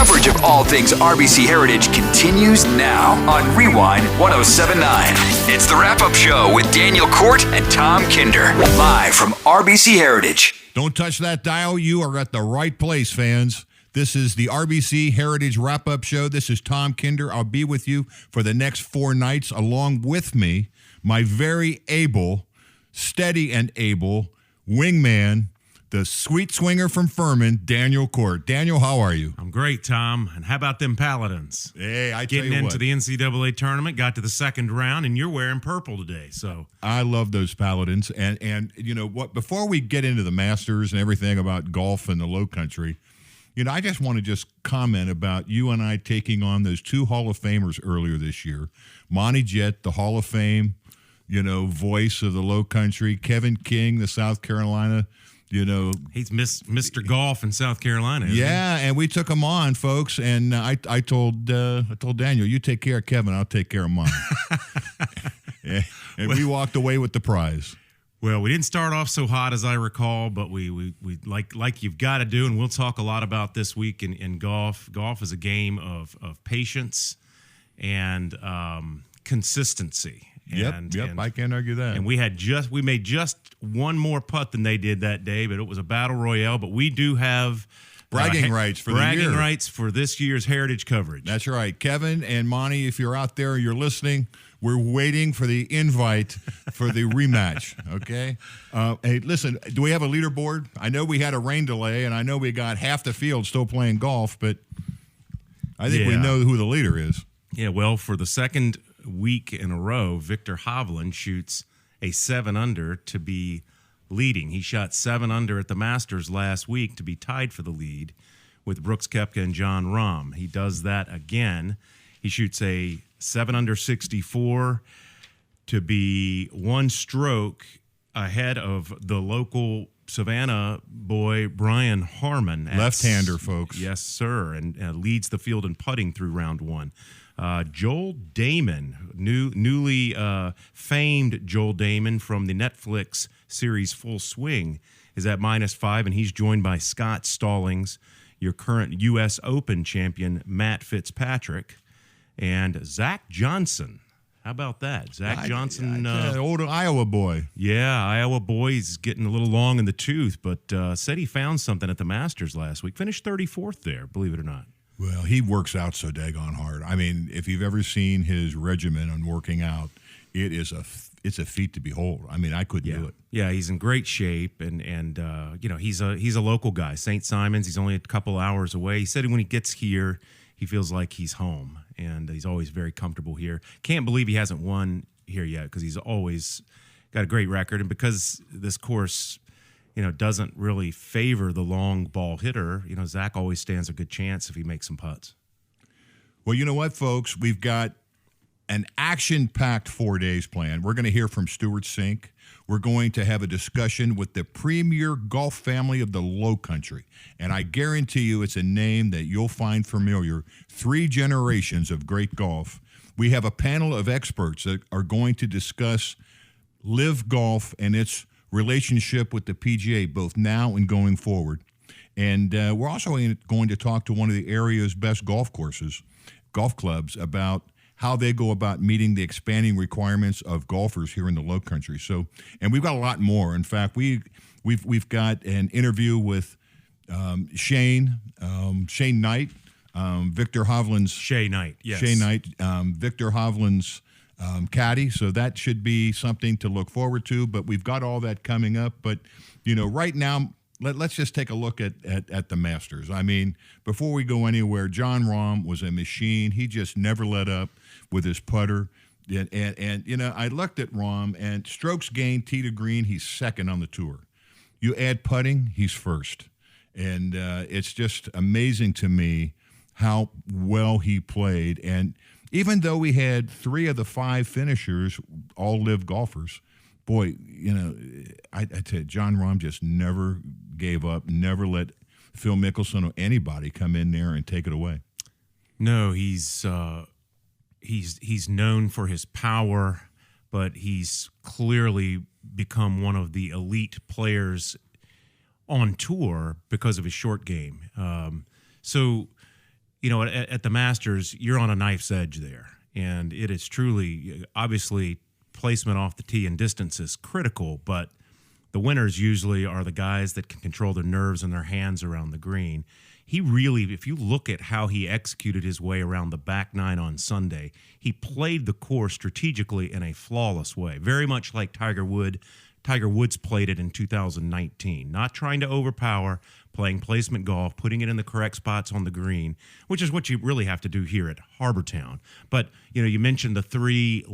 Coverage of all things RBC Heritage continues now on Rewind 1079. It's the wrap-up show with Daniel Cort and Tom Kinder, live from RBC Heritage. Don't touch that dial. You are at the right place, fans. This is the RBC Heritage wrap-up show. This is Tom Kinder. I'll be with you for the next 4 nights. Along with me, my very able, steady and able wingman, the sweet swinger from Furman, Daniel Cort. Daniel, how are you? I'm great, Tom. And how about them Paladins? Hey, I tell you Getting what. into the NCAA tournament, got to the second round, and you're wearing purple today. So I love those Paladins. And you know what? Before we get into the Masters and everything about golf and the Low Country, you know, I just want to just comment about you and I taking on those 2 Hall of Famers earlier this year. Monty Jett, the Hall of Fame, you know, voice of the Low Country. Kevin King, the South Carolina, you know. he's Mr. Golf in South Carolina. Isn't Yeah, and we took him on, folks. And I told Daniel, you take care of Kevin, I'll take care of mine. Yeah, and we walked away with the prize. Well, we didn't start off so hot as I recall, but we like you've got to do, and we'll talk a lot about this week in golf. Golf is a game of patience and consistency. Yep, I can't argue that. And we made just one more putt than they did that day, but it was a battle royale. But we do have bragging rights for the year. Bragging rights for this year's Heritage coverage. That's right. Kevin and Monty, if you're out there, you're listening, we're waiting for the invite for the rematch, okay? Hey, listen, do we have a leaderboard? I know we had a rain delay, and I know we got half the field still playing golf, but I think we know who the leader is. Yeah, well, for the second week in a row, Victor Hovland shoots a 7-under to be leading. He shot 7 under at the Masters last week to be tied for the lead with Brooks Koepka and Jon Rahm. He does that again. He shoots a 7 under 64 to be 1 stroke ahead of the local Savannah boy Brian Harmon. Left-hander, folks. Yes, sir, and leads the field in putting through round 1. Joel Damon, newly famed Joel Damon from the Netflix series Full Swing, is at -5, and he's joined by Scott Stallings, your current U.S. Open champion Matt Fitzpatrick, and Zach Johnson. How about that? Zach Johnson. Old Iowa boy. Yeah, Iowa boy. He's getting a little long in the tooth, but said he found something at the Masters last week. Finished 34th there, believe it or not. Well, he works out so daggone hard. I mean, if you've ever seen his regimen on working out, it's a feat to behold. I mean, I couldn't do it. Yeah, he's in great shape, and you know, he's a local guy, St. Simons. He's only a couple hours away. He said when he gets here, he feels like he's home, and he's always very comfortable here. Can't believe he hasn't won here yet because he's always got a great record, and because this course, you know, doesn't really favor the long ball hitter, you know, Zach always stands a good chance if he makes some putts. Well, you know what, folks? We've got an action-packed 4 days planned. We're going to hear from Stuart Sink. We're going to have a discussion with the premier golf family of the Low Country. And I guarantee you it's a name that you'll find familiar. 3 generations of great golf. We have a panel of experts that are going to discuss LIV Golf and its relationship with the PGA, both now and going forward. And we're also going to talk to one of the area's best golf clubs, about how they go about meeting the expanding requirements of golfers here in the Low Country. So, and we've got a lot more. In fact, we've got an interview with Shane Knight, Victor Hovland's Shay Knight, yes. Shay Knight, Victor Hovland's caddy. So that should be something to look forward to. But we've got all that coming up. But you know, right now, let's just take a look at the Masters. I mean, before we go anywhere, Jon Rahm was a machine. He just never let up with his putter. And you know, I looked at Rahm, and strokes gained tee to green, he's second on the tour. You add putting, he's first. And it's just amazing to me how well he played. And even though we had 3 of the 5 finishers all LIV golfers, boy, you know, I tell you, Jon Rahm just never gave up, never let Phil Mickelson or anybody come in there and take it away. No, he's known for his power, but he's clearly become one of the elite players on tour because of his short game. So at the Masters, you're on a knife's edge there. And it is truly, obviously, placement off the tee and distance is critical, but the winners usually are the guys that can control their nerves and their hands around the green. He really, if you look at how he executed his way around the back nine on Sunday, he played the course strategically in a flawless way, very much like Tiger Woods played it in 2019, not trying to overpower, playing placement golf, putting it in the correct spots on the green, which is what you really have to do here at Harbour Town. But, you mentioned the three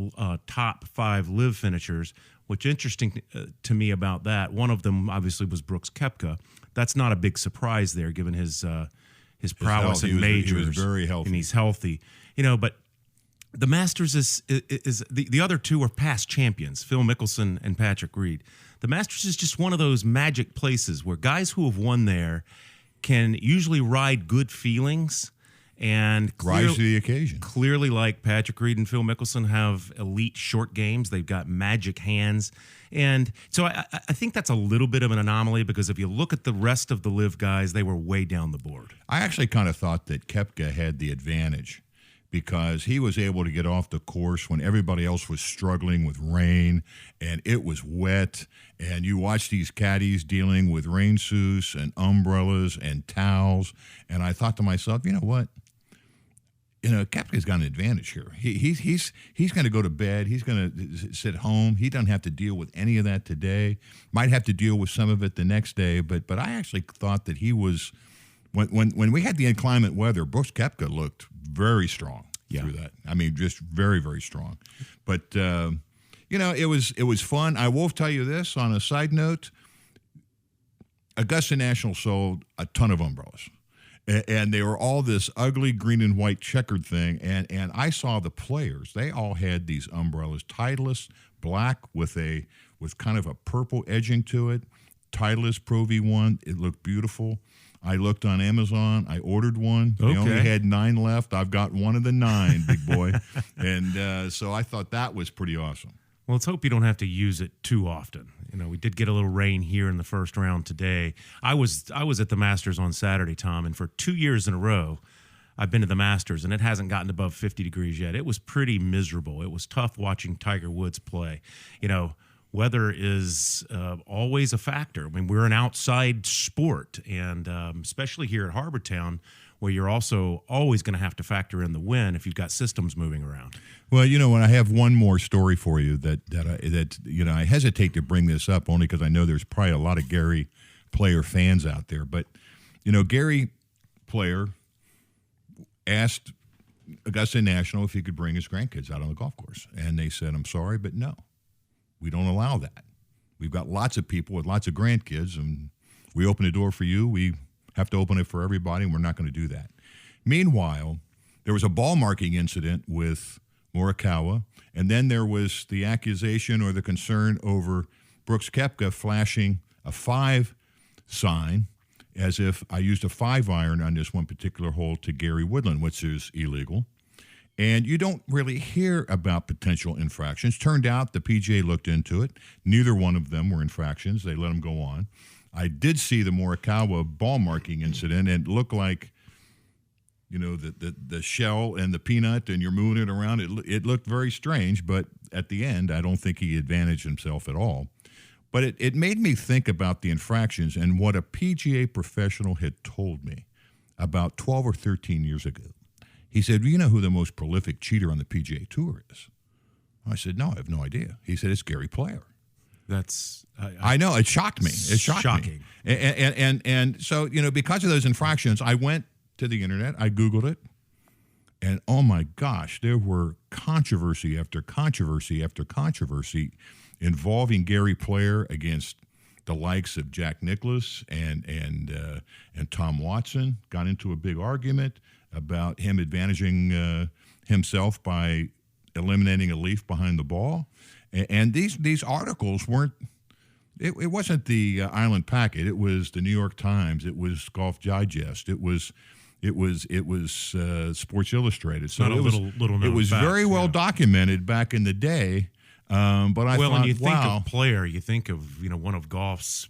top 5 live finishers. What's interesting to me about that, one of them obviously was Brooks Koepka. That's not a big surprise there, given his prowess in majors. He was very healthy. And he's healthy. But the Masters is the other two are past champions, Phil Mickelson and Patrick Reed. The Masters is just one of those magic places where guys who have won there can usually ride good feelings and rise to the occasion. Clearly, like Patrick Reed and Phil Mickelson have elite short games. They've got magic hands. And so I think that's a little bit of an anomaly, because if you look at the rest of the live guys, they were way down the board. I actually kind of thought that Koepka had the advantage, because he was able to get off the course when everybody else was struggling with rain and it was wet. And you watch these caddies dealing with rain suits and umbrellas and towels. And I thought to myself, you know what? Koepka's got an advantage here. He's going to go to bed. He's going to sit home. He doesn't have to deal with any of that today. Might have to deal with some of it the next day. But I actually thought that he was, when we had the inclement weather, Brooks Koepka looked very strong through that. I mean, just very, very strong. But it was fun. I will tell you this on a side note: Augusta National sold a ton of umbrellas. And they were all this ugly green and white checkered thing. And I saw the players. They all had these umbrellas, Titleist black with kind of a purple edging to it. Titleist Pro V1. It looked beautiful. I looked on Amazon. I ordered one. Okay. They only had 9 left. I've got one of the 9, big boy. And so I thought that was pretty awesome. Well, let's hope you don't have to use it too often. We did get a little rain here in the first round today. I was at the Masters on Saturday, Tom, and for 2 years in a row, I've been to the Masters, and it hasn't gotten above 50 degrees yet. It was pretty miserable. It was tough watching Tiger Woods play. Weather is always a factor. I mean, we're an outside sport, and especially here at Harbour Town, where you're also always going to have to factor in the wind if you've got systems moving around. Well, when I have one more story for you that I hesitate to bring this up only because I know there's probably a lot of Gary Player fans out there. But, Gary Player asked Augusta National if he could bring his grandkids out on the golf course. And they said, I'm sorry, but no, we don't allow that. We've got lots of people with lots of grandkids, and we open the door for you. We have to open it for everybody, and we're not going to do that. Meanwhile, there was a ball marking incident with Morikawa, and then there was the accusation or the concern over Brooks Koepka flashing a 5 sign as if I used a 5-iron on this one particular hole to Gary Woodland, which is illegal. And you don't really hear about potential infractions. Turned out the PGA looked into it. Neither one of them were infractions. They let them go on. I did see the Morikawa ball marking incident, and it looked like, the shell and the peanut, and you're moving it around. It looked very strange, but at the end, I don't think he advantaged himself at all. But it made me think about the infractions and what a PGA professional had told me about 12 or 13 years ago. He said, you know who the most prolific cheater on the PGA Tour is? I said, no, I have no idea. He said, it's Gary Player. That's I know, it shocked me. It shocked shocking. Me. And so, because of those infractions, I went to the internet, I Googled it, and oh my gosh, there were controversy after controversy after controversy involving Gary Player against the likes of Jack Nicklaus and Tom Watson. Got into a big argument about him advantaging himself by eliminating a leaf behind the ball. And these articles weren't. It wasn't the Island Packet. It was the New York Times. It was Golf Digest. It was Sports Illustrated. So not a little it was fact, very well documented back in the day But I thought, and you think wow. of player, you think of one of golf's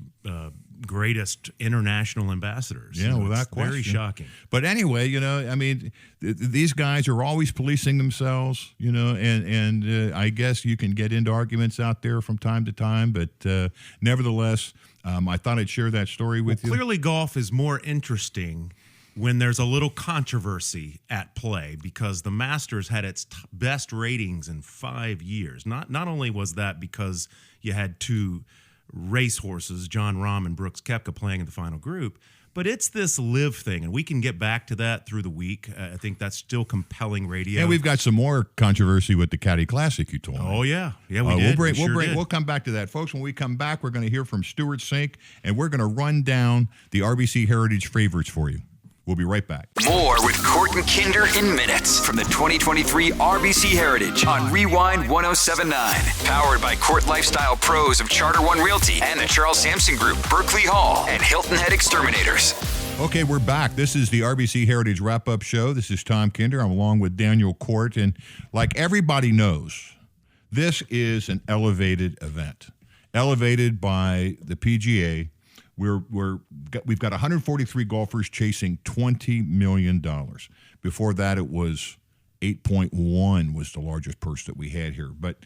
greatest international ambassadors. Yeah, without it's question. Very shocking. But anyway, I mean, these guys are always policing themselves, and I guess you can get into arguments out there from time to time, but nevertheless, I thought I'd share that story with you. Clearly, golf is more interesting when there's a little controversy at play, because the Masters had its best ratings in 5 years. Not only was that because you had two racehorses, John Rahm and Brooks Koepka, playing in the final group, but it's this live thing, and we can get back to that through the week. I think that's still compelling radio. And we've got some more controversy with the Caddy Classic, you told me. Oh, yeah. Yeah, we did. We'll come back to that. Folks, when we come back, we're going to hear from Stuart Sink, and we're going to run down the RBC Heritage favorites for you. We'll be right back. More with Cort and Kinder in minutes from the 2023 RBC Heritage on Rewind 1079. Powered by Cort Lifestyle Pros of Charter One Realty and the Charles Sampson Group, Berkeley Hall, and Hilton Head Exterminators. Okay, we're back. This is the RBC Heritage Wrap-Up Show. This is Tom Kinder. I'm along with Daniel Cort. And like everybody knows, this is an elevated event. Elevated by the PGA. We've got 143 golfers chasing $20 million. Before that, it was 8.1 was the largest purse that we had here. But,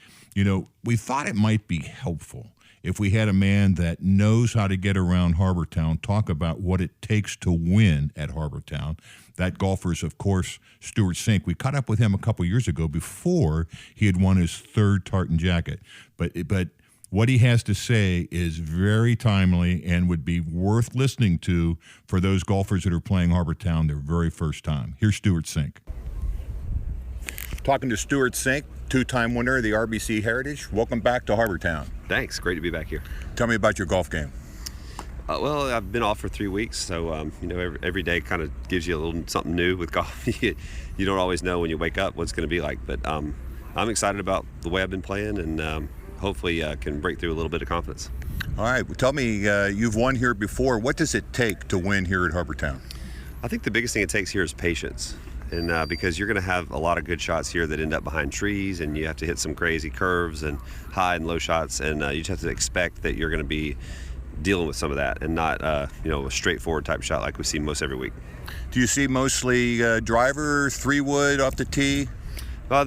we thought it might be helpful if we had a man that knows how to get around Harbortown, talk about what it takes to win at Harbortown. That golfer is, of course, Stuart Sink. We caught up with him a couple years ago before he had won his third tartan jacket. But what he has to say is very timely and would be worth listening to for those golfers that are playing Harbortown their very first time. Here's Stuart Sink. Talking to Stuart Sink, two-time winner of the RBC Heritage. Welcome back to Harbortown. Thanks. Great to be back here. Tell me about your golf game. Well, I've been off for 3 weeks, so every day kind of gives you a little something new with golf. You don't always know when you wake up what it's going to be like, but I'm excited about the way I've been playing, and hopefully can break through a little bit of confidence. All right. Well, tell me, you've won here before. What does it take to win here at Harbortown? I think the biggest thing it takes here is patience. And because you're going to have a lot of good shots here that end up behind trees, and you have to hit some crazy curves and high and low shots, and you just have to expect that you're going to be dealing with some of that and not a straightforward type shot like we see most every week. Do you see mostly driver, 3-wood off the tee?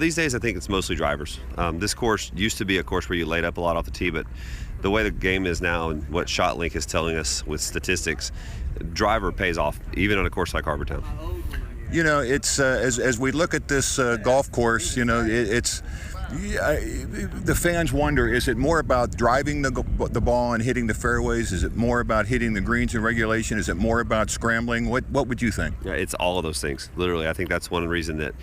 These days I think it's mostly drivers. This course used to be a course where you laid up a lot off the tee, but the way the game is now and what ShotLink is telling us with statistics, driver pays off even on a course like Harbortown. It's as we look at this golf course, it's the fans wonder, is it more about driving the ball and hitting the fairways? Is it more about hitting the greens in regulation? Is it more about scrambling? What would you think? Yeah, it's all of those things. Literally, I think that's one reason that,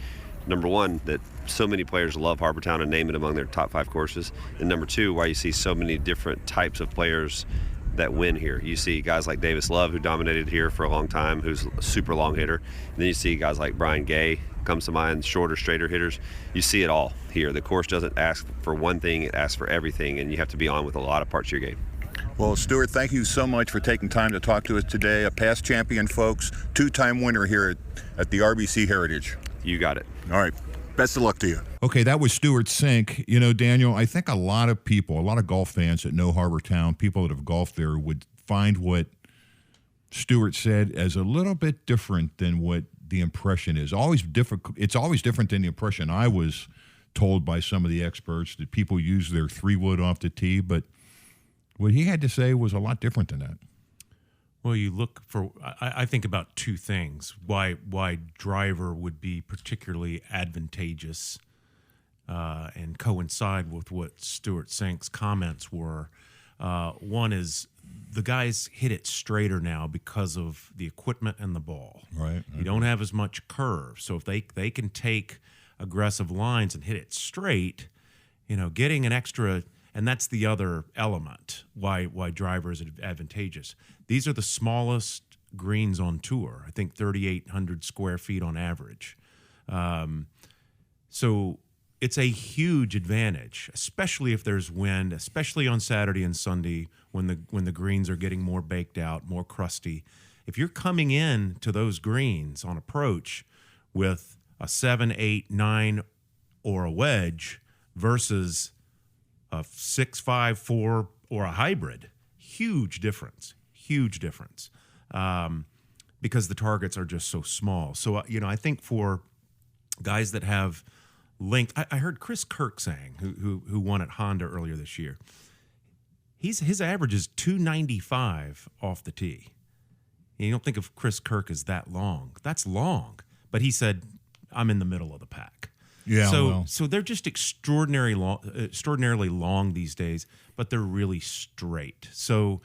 number one, that so many players love Harbortown and name it among their top 5 courses. And number 2, why you see so many different types of players that win here. You see guys like Davis Love, who dominated here for a long time, who's a super long hitter. And then you see guys like Brian Gay, comes to mind, shorter, straighter hitters. You see it all here. The course doesn't ask for one thing, it asks for everything, and you have to be on with a lot of parts of your game. Well, Stuart, thank you so much for taking time to talk to us today. A past champion, folks, 2-time winner here at the RBC Heritage. You got it. All right. Best of luck to you. Okay, that was Stuart Sink. Daniel, I think a lot of people, a lot of golf fans that know Harbortown, people that have golfed there, would find what Stuart said as a little bit different than what the impression is. Always difficult. It's always different than the impression I was told by some of the experts, that people use their 3-wood off the tee, but what he had to say was a lot different than that. Well, you look for, I think about two things, why driver would be particularly advantageous and coincide with what Stuart Sink's comments were. One is the guys hit it straighter now because of the equipment and the ball. Right. You don't have as much curve. So if they can take aggressive lines and hit it straight, getting an extra, and that's the other element why driver is advantageous. These are the smallest greens on tour. I think 3,800 square feet on average. So it's a huge advantage, especially if there's wind, especially on Saturday and Sunday when the greens are getting more baked out, more crusty. If you're coming in to those greens on approach with a 7, 8, 9, or a wedge versus a 6.54 or a hybrid. Huge difference. Because the targets are just so small. So, I think for guys that have length, I heard Chris Kirk saying, who won at Honda earlier this year, his average is 295 off the tee. You don't think of Chris Kirk as that long. That's long. But he said, I'm in the middle of the pack. Yeah. So they're just extraordinarily long these days, but they're really straight. So,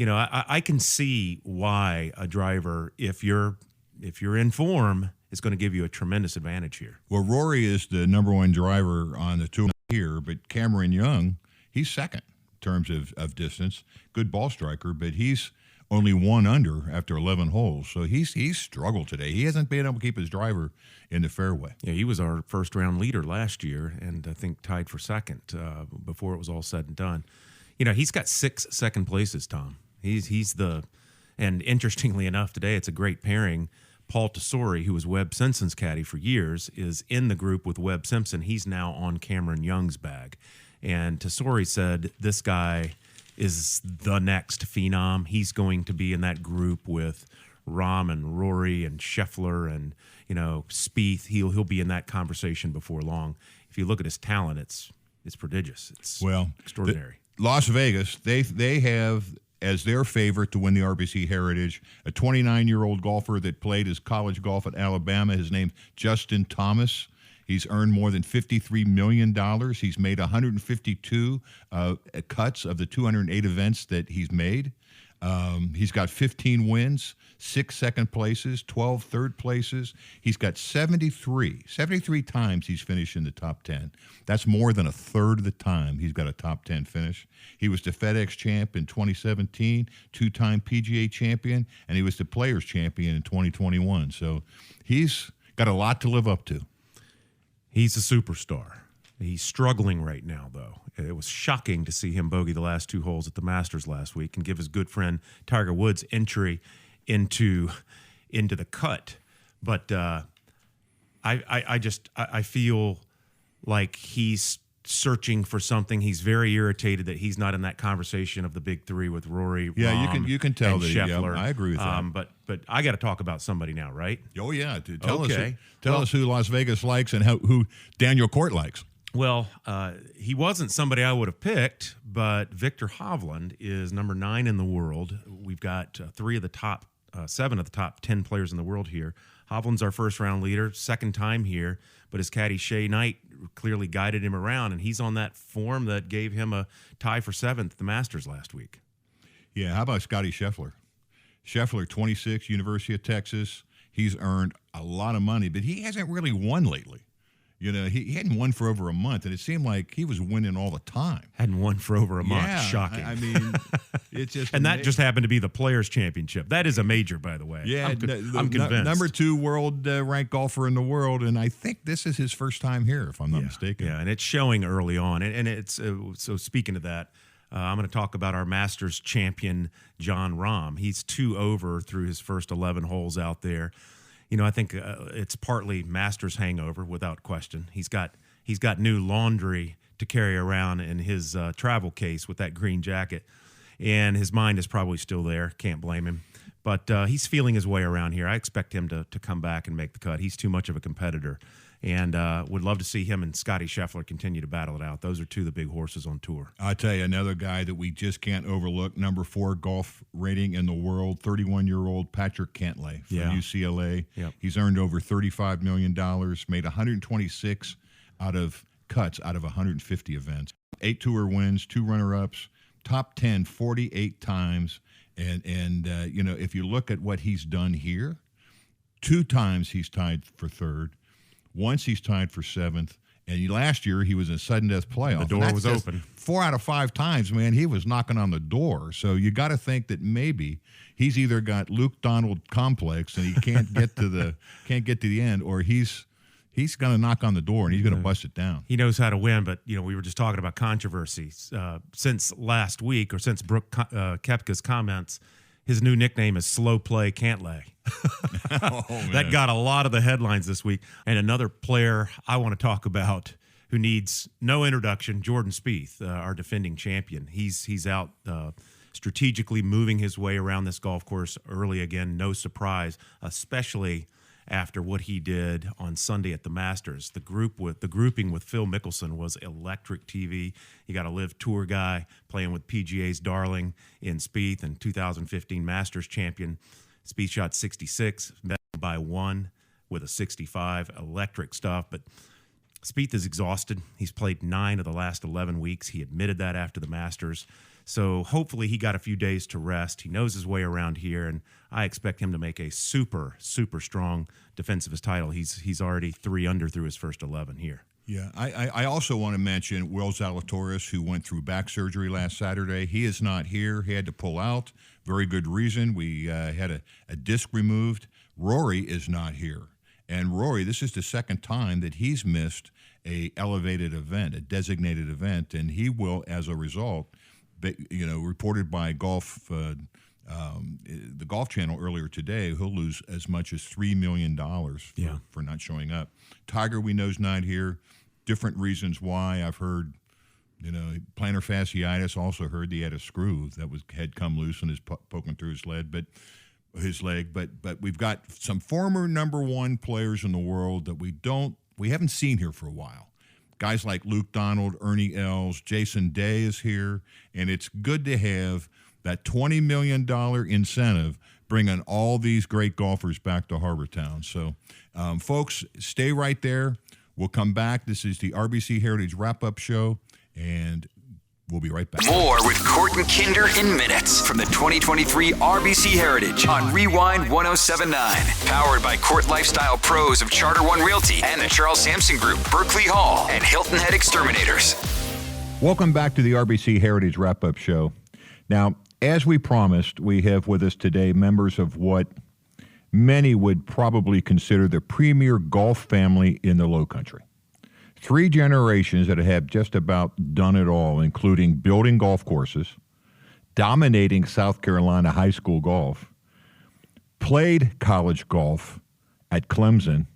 I can see why a driver, if you're in form, is going to give you a tremendous advantage here. Well, Rory is the number one driver on the tour here, but Cameron Young, he's second in terms of distance. Good ball striker, but he's only 1 under after 11 holes. So he's struggled today. He hasn't been able to keep his driver in the fairway. Yeah, he was our first-round leader last year, and I think tied for second before it was all said and done. He's got 6 second places, Tom. And interestingly enough, today it's a great pairing. Paul Tesori, who was Webb Simpson's caddy for years, is in the group with Webb Simpson. He's now on Cameron Young's bag. And Tesori said this guy is the next phenom. He's going to be in that group with Rahm and Rory and Scheffler and Spieth. He'll be in that conversation before long. If you look at his talent, it's prodigious. It's extraordinary. Las Vegas, they have as their favorite to win the RBC Heritage a 29-year-old golfer that played his college golf at Alabama. His name's Justin Thomas. He's earned more than $53 million. He's made 152 cuts of the 208 events that he's made. He's got 15 wins, 6 second places, 12 third places. He's got 73 times he's finished in the top 10. That's more than a third of the time he's got a top 10 finish. He was the FedEx champ in 2017, 2-time PGA champion, and he was the Players champion in 2021. So he's got a lot to live up to. He's a superstar. He's struggling right now, though. It was shocking to see him bogey the last 2 holes at the Masters last week and give his good friend Tiger Woods entry into the cut. But I feel like he's searching for something. He's very irritated that he's not in that conversation of the big 3 with Rory. Yeah, Rahm, you can tell and that. Scheffler. Yeah, I agree with that. But I got to talk about somebody now, right? Oh yeah, tell us who Las Vegas likes and who Daniel Cort likes. Well, he wasn't somebody I would have picked, but Victor Hovland is number 9 in the world. We've got 7 of the top 10 players in the world here. Hovland's our first-round leader, second time here, but his caddy Shea Knight clearly guided him around, and he's on that form that gave him a tie for 7th at the Masters last week. Yeah, how about Scotty Scheffler? Scheffler, 26, University of Texas. He's earned a lot of money, but he hasn't really won lately. He hadn't won for over a month, and it seemed like he was winning all the time. Hadn't won for over a month. Yeah, Shocking. I mean, it's just and that just happened to be the Players' Championship. That is a major, by the way. Yeah, I'm convinced. Number 2 world ranked golfer in the world, and I think this is his first time here, if I'm not mistaken. Yeah, and it's showing early on. And it's so speaking of that, I'm going to talk about our Masters champion, Jon Rahm. He's 2 over through his first 11 holes out there. I think it's partly Masters hangover, without question. He's got new laundry to carry around in his travel case with that green jacket, and his mind is probably still there. Can't blame him. But he's feeling his way around here. I expect him to come back and make the cut. He's too much of a competitor, and would love to see him and Scotty Scheffler continue to battle it out. Those are 2 of the big horses on tour. I'll tell you, another guy that we just can't overlook, number 4 golf rating in the world, 31-year-old Patrick Cantlay from UCLA. Yep. He's earned over $35 million, made 126 cuts out of 150 events. 8 tour wins, 2 runner-ups, top 10 48 times. And if you look at what he's done here, 2 times he's tied for 3rd. Once he's tied for 7th, and last year he was in a sudden death playoff. The door was open. 4 out of 5 times, man, he was knocking on the door. So you got to think that maybe he's either got Luke Donald complex and he can't get to the end, or he's going to knock on the door and he's going to bust it down. He knows how to win, but we were just talking about controversies since last week, or since Brooke Koepka's comments. His new nickname is Slow Play Cantlay. That got a lot of the headlines this week. And another player I want to talk about who needs no introduction, Jordan Spieth, our defending champion. He's out strategically moving his way around this golf course early again. No surprise, especially after what he did on Sunday at the Masters. The grouping with Phil Mickelson was electric TV. You got a live tour guy playing with PGA's darling in Spieth and 2015 Masters champion. Spieth shot 66, met by 1 with a 65. Electric stuff, but Spieth is exhausted. He's played 9 of the last 11 weeks. He admitted that after the Masters. So hopefully he got a few days to rest. He knows his way around here, and I expect him to make a super, super strong defense of his title. He's already 3 under through his first 11 here. Yeah, I also want to mention Will Zalatoris, who went through back surgery last Saturday. He is not here. He had to pull out. Very good reason. We had a disc removed. Rory is not here. And Rory, this is the second time that he's missed a elevated event, a designated event, and he will, as a result, reported by the Golf Channel earlier today, he'll lose as much as $3 million for not showing up. Tiger, we know, is not here. Different reasons why. I've heard, plantar fasciitis. Also heard he had a screw that had come loose and is poking through his leg. But we've got some former number 1 players in the world that we haven't seen here for a while. Guys like Luke Donald, Ernie Els, Jason Day is here, and it's good to have that $20 million incentive bringing all these great golfers back to Harbortown. So, folks, stay right there. We'll come back. This is the RBC Heritage Wrap-Up Show, and we'll be right back. More with Cort and Kinder in minutes from the 2023 RBC Heritage on Rewind 107.9. Powered by Cort Lifestyle Pros of Charter One Realty and the Charles Sampson Group, Berkeley Hall, and Hilton Head Exterminators. Welcome back to the RBC Heritage Wrap-Up Show. Now, as we promised, we have with us today members of what many would probably consider the premier golf family in the Lowcountry. 3 generations that have just about done it all, including building golf courses, dominating South Carolina high school golf, played college golf at Clemson,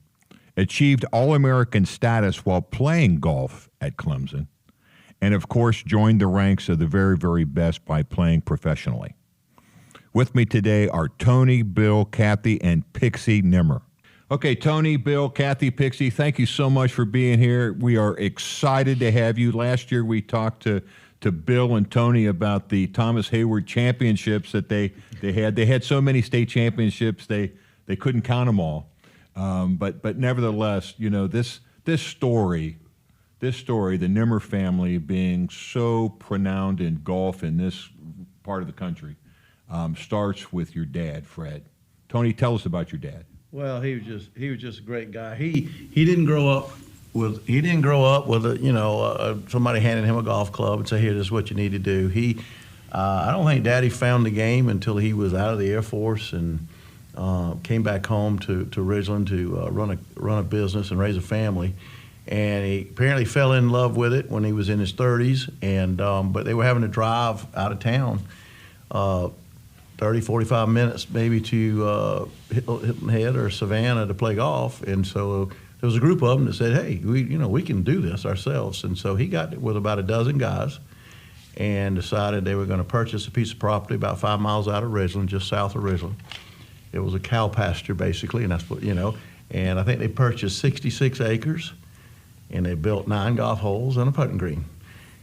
achieved All-American status while playing golf at Clemson, and of course joined the ranks of the very, very best by playing professionally. With me today are Tony, Bill, Kathy, and Pixie Nimmer. Okay, Tony, Bill, Kathy, Pixie, thank you so much for being here. We are excited to have you. Last year we talked to Bill and Tony about the Thomas Hayward championships that they had. They had so many state championships they couldn't count them all. But nevertheless, this story, the Nimmer family being so pronounced in golf in this part of the country, starts with your dad, Fred. Tony, tell us about your dad. Well, he was just a great guy. He didn't grow up with somebody handing him a golf club and say, here, this is what you need to do. I don't think Daddy found the game until he was out of the Air Force and came back home to Ridgeland to run a business and raise a family. And he apparently fell in love with it when he was in his 30s. And but they were having to drive out of town 30, 45 minutes maybe to Hilton Head or Savannah to play golf. And so there was a group of them that said, hey, we can do this ourselves. And so he got with about a dozen guys and decided they were going to purchase a piece of property about 5 miles out of Ridgeland, just south of Ridgeland. It was a cow pasture, basically, and that's what, and I think they purchased 66 acres, and they built 9 golf holes and a putting green.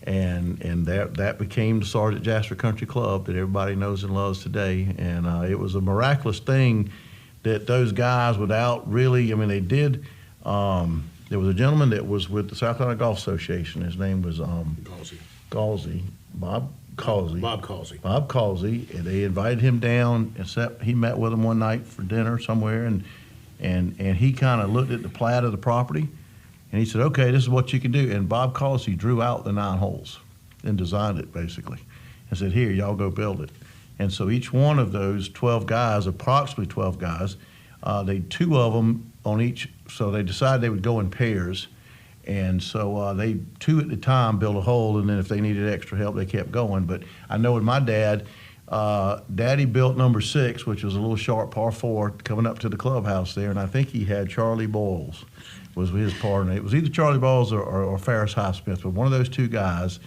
And that became the Sergeant Jasper Country Club that everybody knows and loves today. And it was a miraculous thing that those guys, without really, they did. There was a gentleman that was with the South Carolina Golf Association. His name was Bob Causey, and they invited him down, and he met with them one night for dinner somewhere, and he kind of looked at the plat of the property, and he said, okay, this is what you can do. And Bob Causey drew out the 9 holes and designed it, basically, and said, here, y'all go build it. And so each one of those 12 guys, approximately 12 guys, they 2 of them on each, so they decided they would go in pairs. And so they 2 at the time built a hole, and then if they needed extra help, they kept going. But I know with my dad, Daddy built number 6, which was a little short par 4 coming up to the clubhouse there, and I think he had Charlie Boyles. was his partner. It was either Charlie Balls or Ferris Highsmith, but one of those two guys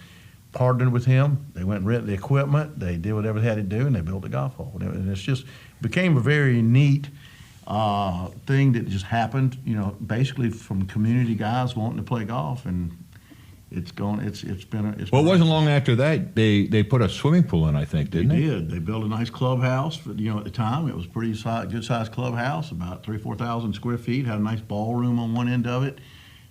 partnered with him. They went and rented the equipment. They did whatever they had to do, and they built a golf hole. And it's just became a very neat thing that just happened, basically from community guys wanting to play golf, and it's been. Well, it wasn't long after that they put a swimming pool in, I think, didn't they? They did. They built a nice clubhouse. At the time, it was pretty good sized clubhouse, about 3,000-4,000 square feet. Had a nice ballroom on one end of it.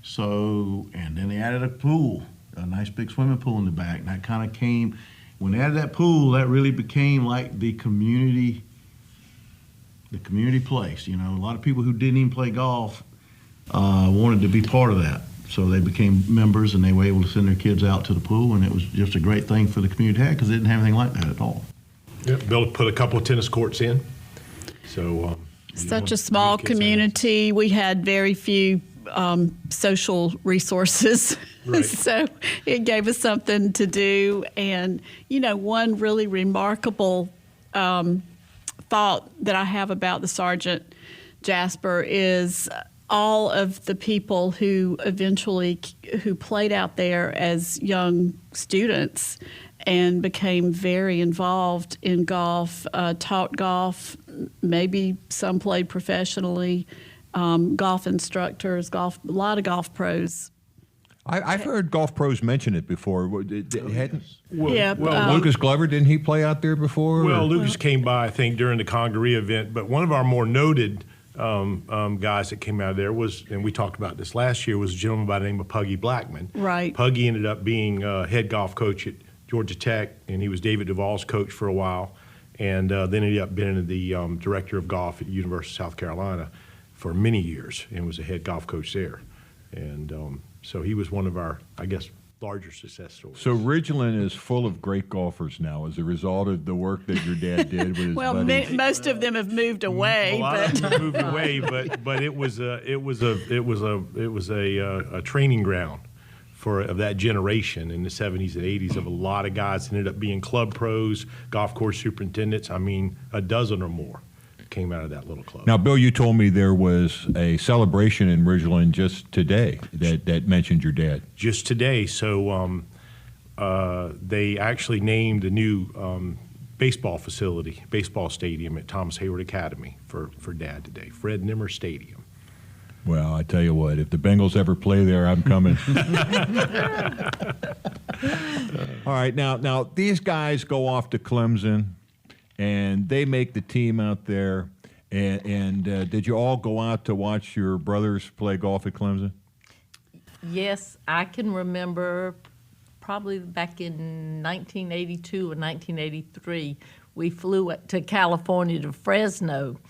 So, and then they added a pool, a nice big swimming pool in the back. And that kind of came when they added that pool. That really became like the community place. A lot of people who didn't even play golf wanted to be part of that. So they became members, and they were able to send their kids out to the pool, and it was just a great thing for the community to have because they didn't have anything like that at all. Yep, Bill put a couple of tennis courts in. So such a small community. We had very few social resources, Right. so it gave us something to do. And one really remarkable thought that I have about the Sergeant Jasper is all of the people who played out there as young students and became very involved in golf, taught golf, maybe some played professionally, golf instructors, a lot of golf pros. I've heard golf pros mention it before. Hadn't Well, Lucas Glover, didn't he play out there before? Well, Lucas came by, I think, during the Congaree event, but one of our more noted guys that came out of there was, and we talked about this last year, was a gentleman by the name of Puggy Blackman. Right. Puggy ended up being head golf coach at Georgia Tech, and he was David Duvall's coach for a while, and then ended up being the director of golf at the University of South Carolina for many years and was a head golf coach there. And so he was one of our, I guess, larger success stories. So Ridgeland is full of great golfers now as a result of the work that your dad did with his Well, buddies. most of them have moved away. A lot of them moved away, but it was a training ground of that generation in the 70s and 80s of a lot of guys that ended up being club pros, golf course superintendents. I mean, a dozen or more came out of that little club. Now, Bill, you told me there was a celebration in Ridgeland just today that mentioned your dad. Just today. So they actually named a new baseball facility, baseball stadium at Thomas Hayward Academy for Dad today, Fred Nimmer Stadium. Well, I tell you what, if the Bengals ever play there, I'm coming. All right, now these guys go off to Clemson, and they make the team out there. And did you all go out to watch your brothers play golf at Clemson? Yes, I can remember probably back in 1982 or 1983, we flew to California to Fresno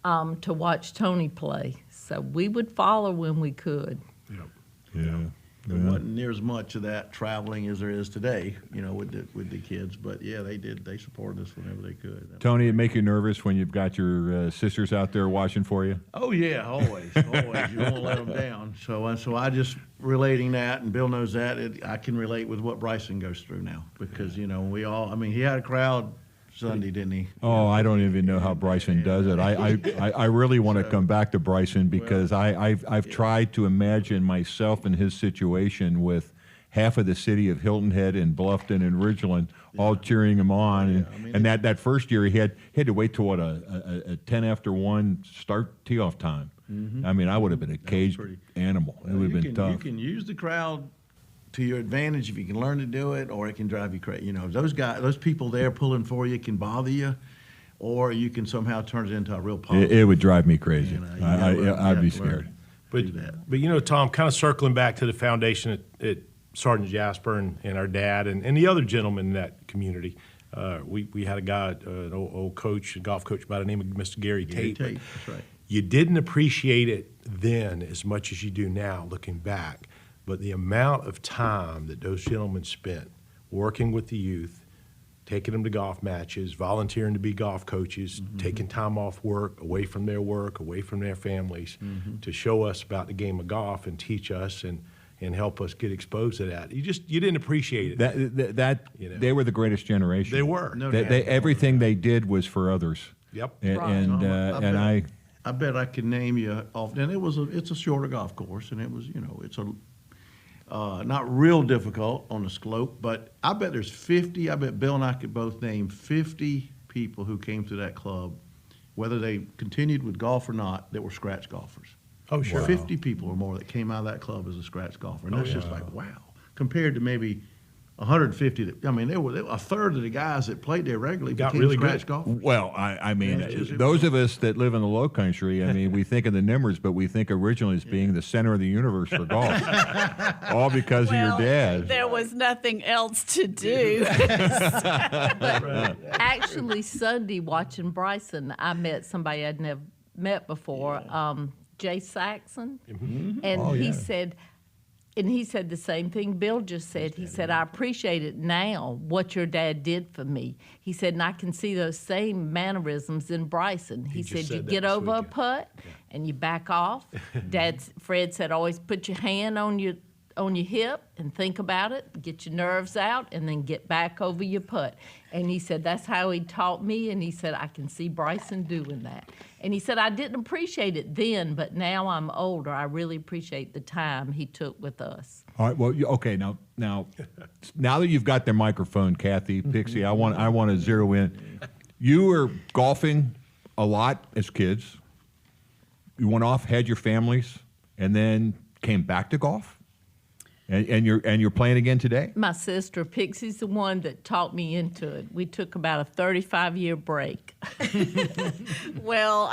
to watch Tony play. So we would follow when we could. Yep. Yeah. There wasn't near as much of that traveling as there is today, with the kids. But yeah, they did. They supported us whenever they could. Tony, it make you nervous when you've got your sisters out there watching for you? Oh yeah, always, always. You won't let them down. So I just relating that, and Bill knows that. I can relate with what Bryson goes through now because we all. I mean, he had a crowd Sunday, didn't he? Oh, I don't even know how Bryson does it. I really want to come back to Bryson because I've tried to imagine myself in his situation with half of the city of Hilton Head and Bluffton and Ridgeland all cheering him on. And that first year he had to wait till a 10 after 1 start tee-off time. Mm-hmm. I mean, I would have been a caged animal. It would have been tough. You can use the crowd to your advantage if you can learn to do it, or it can drive you crazy. Those people there pulling for you can bother you, or you can somehow turn it into a real positive. It would drive me crazy. I'd be to learn scared. to do that. But Tom, kind of circling back to the foundation at Sergeant Jasper and our dad and the other gentlemen in that community, we had a guy, an old coach, a golf coach by the name of Mr. Gary Tate. That's right. You didn't appreciate it then as much as you do now, looking back. But the amount of time that those gentlemen spent working with the youth, taking them to golf matches, volunteering to be golf coaches, mm-hmm. taking time off work, away from their families, mm-hmm. to show us about the game of golf and teach us and help us get exposed to that. You didn't appreciate it. They were the greatest generation. They were. No everything they did was for others. Yep. And I bet I could name you off. And it's a shorter golf course, and it was, it's not real difficult on the slope, but I bet there's 50. I bet Bill and I could both name 50 people who came to that club, whether they continued with golf or not, that were scratch golfers. Oh, sure. 50 people or more that came out of that club as a scratch golfer, and that's just like wow. Compared to maybe 150. There were a third of the guys that played there regularly Got became really scratch good. golfers. Well, I mean, Yeah, those of us that live in the Low Country, I mean, we think of the Nimmers, but we think originally as being the center of the universe for golf, all because of your dad. There was nothing else to do. Actually, Sunday watching Bryson, I met somebody I'd never met before, Jay Saxon, and he said. And he said the same thing Bill just said. He said, I appreciate it now, what your dad did for me. He said, and I can see those same mannerisms in Bryson. He said, you get over a putt and you back off. Fred said, always put your hand on your hip and think about it, get your nerves out, and then get back over your putt. And he said, that's how he taught me, and he said, I can see Bryson doing that. And he said, I didn't appreciate it then, but now I'm older, I really appreciate the time he took with us. All right. Well, okay. Now that you've got their microphone, Kathy, Pixie, I want to zero in. You were golfing a lot as kids. You went off, had your families, and then came back to golf. And you're playing again today? My sister, Pixie's the one that taught me into it. We took about a 35-year break. Well,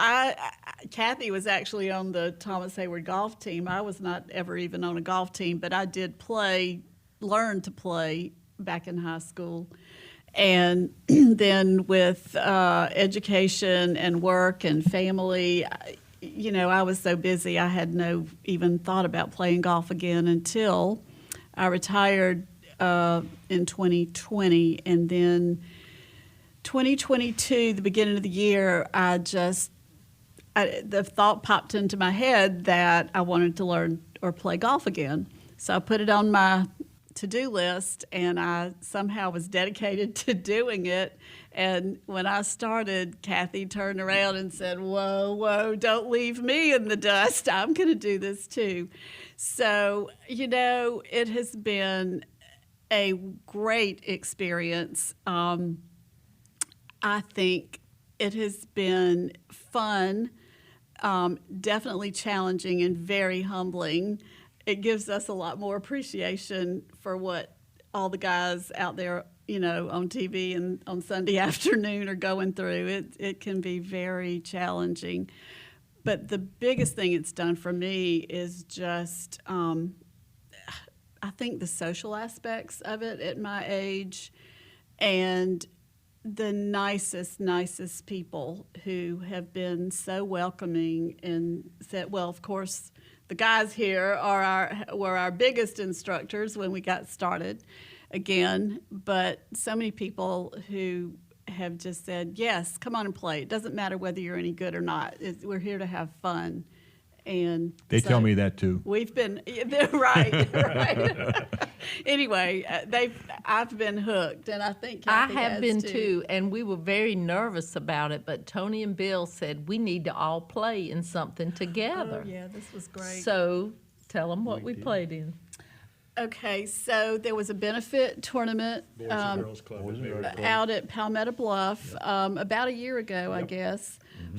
Kathy was actually on the Thomas Hayward golf team. I was not ever even on a golf team, but I did learn to play back in high school. And then with education and work and family, I was so busy I had no even thought about playing golf again until I retired in 2020. And then 2022, the beginning of the year, the thought popped into my head that I wanted to learn or play golf again. So I put it on my to-do list, and I somehow was dedicated to doing it. And when I started, Kathy turned around and said, whoa, don't leave me in the dust. I'm going to do this too. So, it has been a great experience. I think it has been fun, definitely challenging, and very humbling. It gives us a lot more appreciation for what all the guys out there, on TV and on Sunday afternoon are going through. It can be very challenging. But the biggest thing it's done for me is just, I think, the social aspects of it at my age, and the nicest people who have been so welcoming and said, well, of course, the guys here were our biggest instructors when we got started again, but so many people who have just said, yes, come on and play. It doesn't matter whether you're any good or not. We're here to have fun. And they tell me that too. We've been right. Anyway, I've been hooked, and I think Kathy I have has been too, and we were very nervous about it. But Tony and Bill said we need to all play in something together. Oh, yeah, this was great. So tell them what we played in. Okay, so there was a benefit tournament Boys and Girls Club is very cool. out at Palmetto Bluff about a year ago, I guess,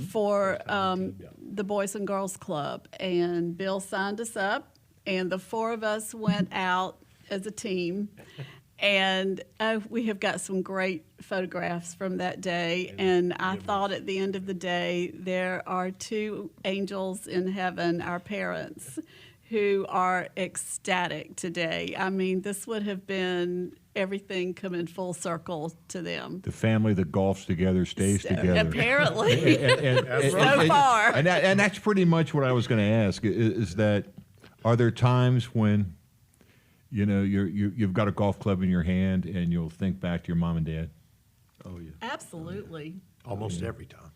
for the Boys and Girls Club. And Bill signed us up, and the four of us went out as a team. And we have got some great photographs from that day. And I thought at the end of the day, there are two angels in heaven, our parents, who are ecstatic today. I mean, this would have been everything coming full circle to them. The family that golfs together stays together. Apparently, so far. And that's pretty much what I was going to ask, is that are there times when, you've got a golf club in your hand and you'll think back to your mom and dad? Oh, yeah. Absolutely. Almost every time.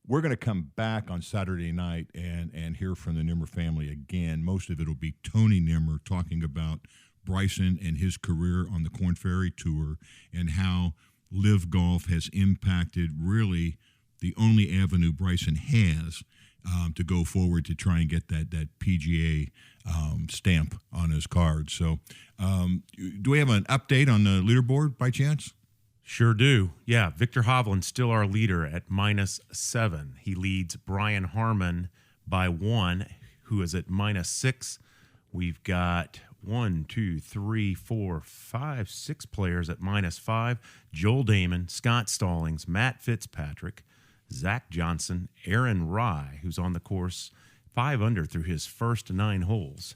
We're going to come back on Saturday night and hear from the Nimmer family again. Most of it will be Tony Nimmer talking about Bryson and his career on the Korn Ferry Tour and how Live Golf has impacted really the only avenue Bryson has to go forward to try and get that PGA stamp on his card. So, do we have an update on the leaderboard by chance? Sure do. Yeah, Victor Hovland's still our leader at -7. He leads Brian Harmon by 1, who is at -6. We've got 6 players at -5. Joel Damon, Scott Stallings, Matt Fitzpatrick, Zach Johnson, Aaron Rye, who's on the course 5 under through his first 9 holes.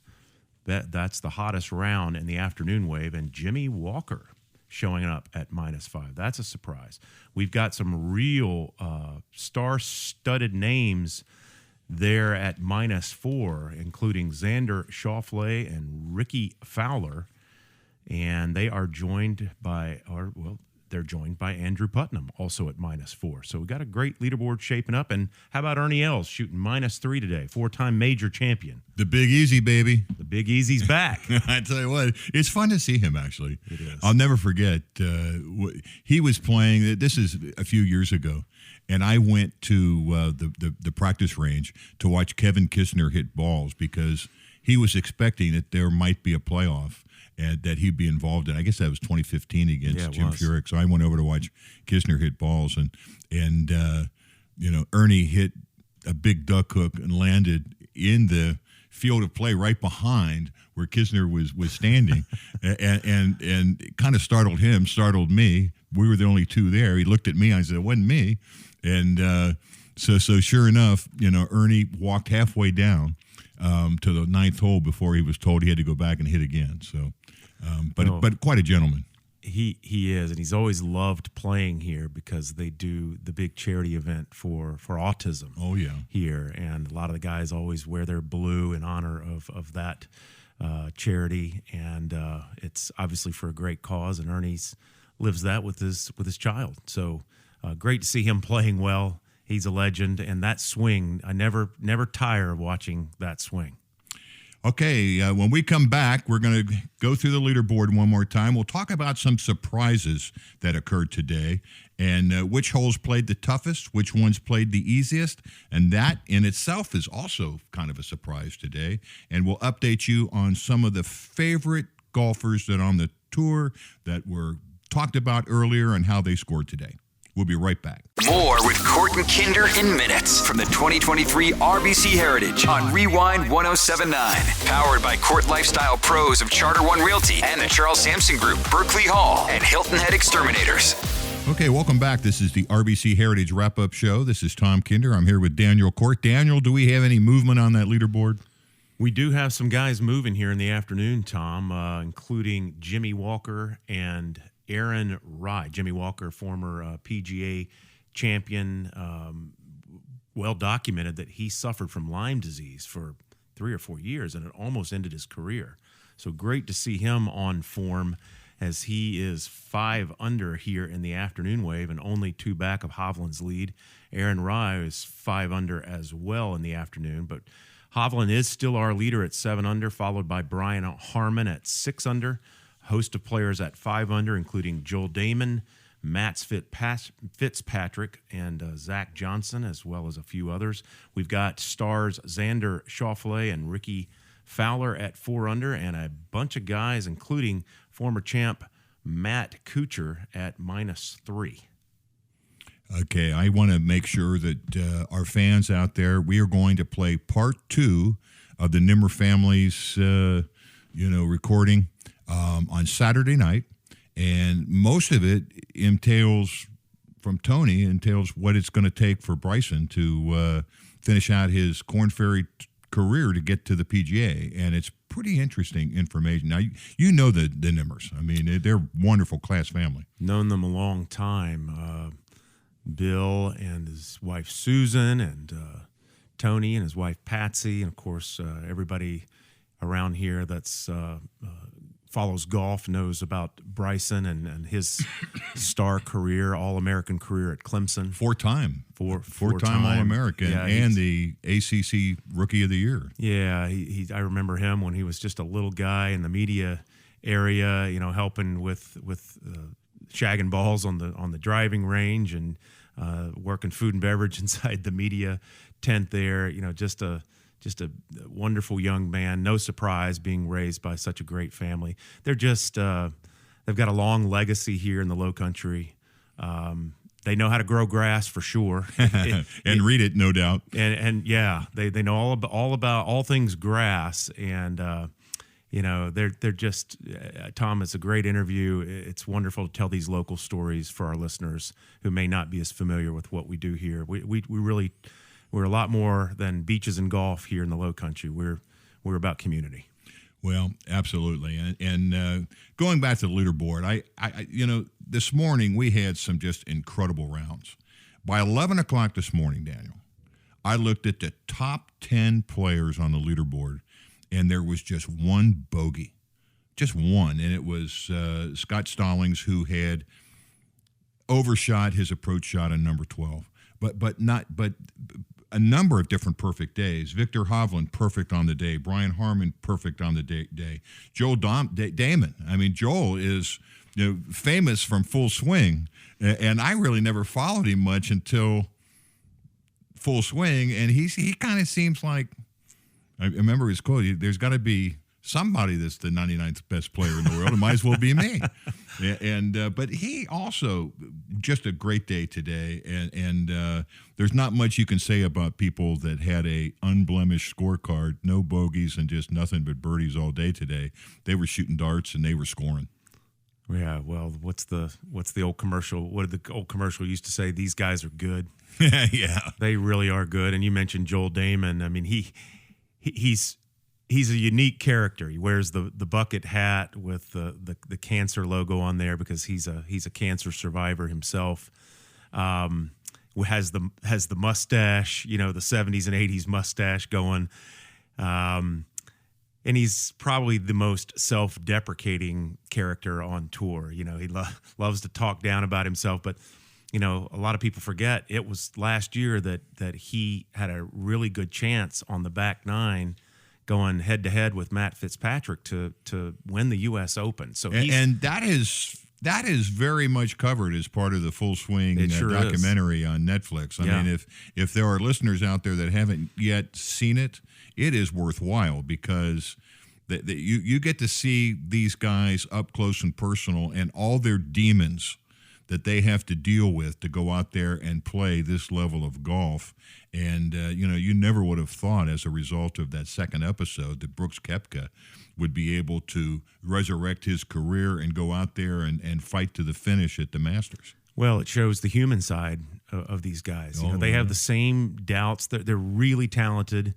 That's the hottest round in the afternoon wave, and Jimmy Walker showing up at -5. That's a surprise. We've got some real star-studded names there at -4, including Xander Schauffele and Ricky Fowler, and they are joined by they're joined by Andrew Putnam, also at -4. So we got a great leaderboard shaping up. And how about Ernie Els shooting -3 today, 4-time major champion? The Big Easy, baby. The Big Easy's back. I tell you what, it's fun to see him, actually. It is. I'll never forget, he was playing, this is a few years ago, and I went to the practice range to watch Kevin Kistner hit balls because he was expecting that there might be a playoff and that he'd be involved in. I guess that was 2015 against Jim Furyk. So I went over to watch Kistner hit balls, and Ernie hit a big duck hook and landed in the field of play right behind where Kistner was standing, and it kind of startled him, startled me. We were the only two there. He looked at me. I said, "It wasn't me," and so sure enough, Ernie walked halfway down to the 9th hole before he was told he had to go back and hit again. So, but quite a gentleman. He is, and he's always loved playing here because they do the big charity event for autism. Oh yeah, here, and a lot of the guys always wear their blue in honor of that charity, and it's obviously for a great cause. And Ernie's lives that with his child. So great to see him playing well. He's a legend, and that swing, I never tire of watching that swing. Okay, when we come back, we're going to go through the leaderboard one more time. We'll talk about some surprises that occurred today and which holes played the toughest, which ones played the easiest, and that in itself is also kind of a surprise today. And we'll update you on some of the favorite golfers that are on the tour that were talked about earlier and how they scored today. We'll be right back. More with Cort and Kinder in minutes from the 2023 RBC Heritage on Rewind 1079. Powered by Cort Lifestyle Pros of Charter One Realty and the Charles Sampson Group, Berkeley Hall, and Hilton Head Exterminators. Okay, welcome back. This is the RBC Heritage Wrap-Up Show. This is Tom Kinder. I'm here with Daniel Cort. Daniel, do we have any movement on that leaderboard? We do have some guys moving here in the afternoon, Tom, including Jimmy Walker and Aaron Rye. Jimmy Walker, former PGA champion, well documented that he suffered from Lyme disease for 3 or 4 years, and it almost ended his career. So great to see him on form as he is 5 under here in the afternoon wave and only 2 back of Hovland's lead. Aaron Rye is 5 under as well in the afternoon, but Hovland is still our leader at 7 under, followed by Brian Harmon at 6 under. Host of players at 5 under, including Joel Damon, Matt Fitzpatrick, and Zach Johnson, as well as a few others. We've got stars Xander Schauffele and Ricky Fowler at 4 under, and a bunch of guys, including former champ Matt Kuchar at -3. Okay, I want to make sure that our fans out there, we are going to play part 2 of the Nimmer family's, recording on Saturday night, and most of it entails what it's going to take for Bryson to finish out his Korn Ferry career to get to the PGA, and it's pretty interesting information. Now, you know the Nimmers. I mean, they're a wonderful class family. Known them a long time. Bill and his wife Susan, and Tony and his wife Patsy, and of course everybody around here that's follows golf knows about Bryson and his star career, All-American career at Clemson. Four-time Four-time All-American, yeah, and the ACC Rookie of the Year. Yeah, I remember him when he was just a little guy in the media area, helping with shagging balls on the driving range and working food and beverage inside the media tent there. Just a wonderful young man. No surprise being raised by such a great family. They're just they've got a long legacy here in the Low Country. They know how to grow grass for sure, and read it, no doubt. And yeah, they know all about all things grass, and they're just Tom. It's a great interview. It's wonderful to tell these local stories for our listeners who may not be as familiar with what we do here. We're a lot more than beaches and golf here in the Low Country. We're about community. Well, absolutely. And going back to the leaderboard, I this morning we had some just incredible rounds. By 11 o'clock this morning, Daniel, I looked at the top 10 players on the leaderboard, and there was just one bogey, just one, and it was Scott Stallings, who had overshot his approach shot on number 12, but a number of different perfect days. Victor Hovland, perfect on the day. Brian Harmon, perfect on the day. Joel Damon. I mean, Joel is famous from Full Swing, and I really never followed him much until Full Swing, and he kind of seems like, I remember his quote, there's got to be somebody that's the 99th best player in the world. It might as well be me. But he also, just a great day today. And there's not much you can say about people that had a unblemished scorecard, no bogeys and just nothing but birdies all day today. They were shooting darts and they were scoring. Yeah, well, what's the old commercial? What did the old commercial used to say? These guys are good. Yeah. They really are good. And you mentioned Joel Damon. I mean, he's a unique character. He wears the bucket hat with the cancer logo on there because he's a cancer survivor himself. Has the mustache, the 70s and 80s mustache going. And he's probably the most self-deprecating character on tour. He loves to talk down about himself, but a lot of people forget it was last year that he had a really good chance on the back nine, going head to head with Matt Fitzpatrick to win the U.S. Open. So that is very much covered as part of the Full Swing documentary on Netflix. I mean, if there are listeners out there that haven't yet seen it, it is worthwhile because you get to see these guys up close and personal and all their demons that they have to deal with to go out there and play this level of golf. And, you never would have thought as a result of that second episode that Brooks Koepka would be able to resurrect his career and go out there and fight to the finish at the Masters. Well, it shows the human side of these guys. They have the same doubts. They're really talented.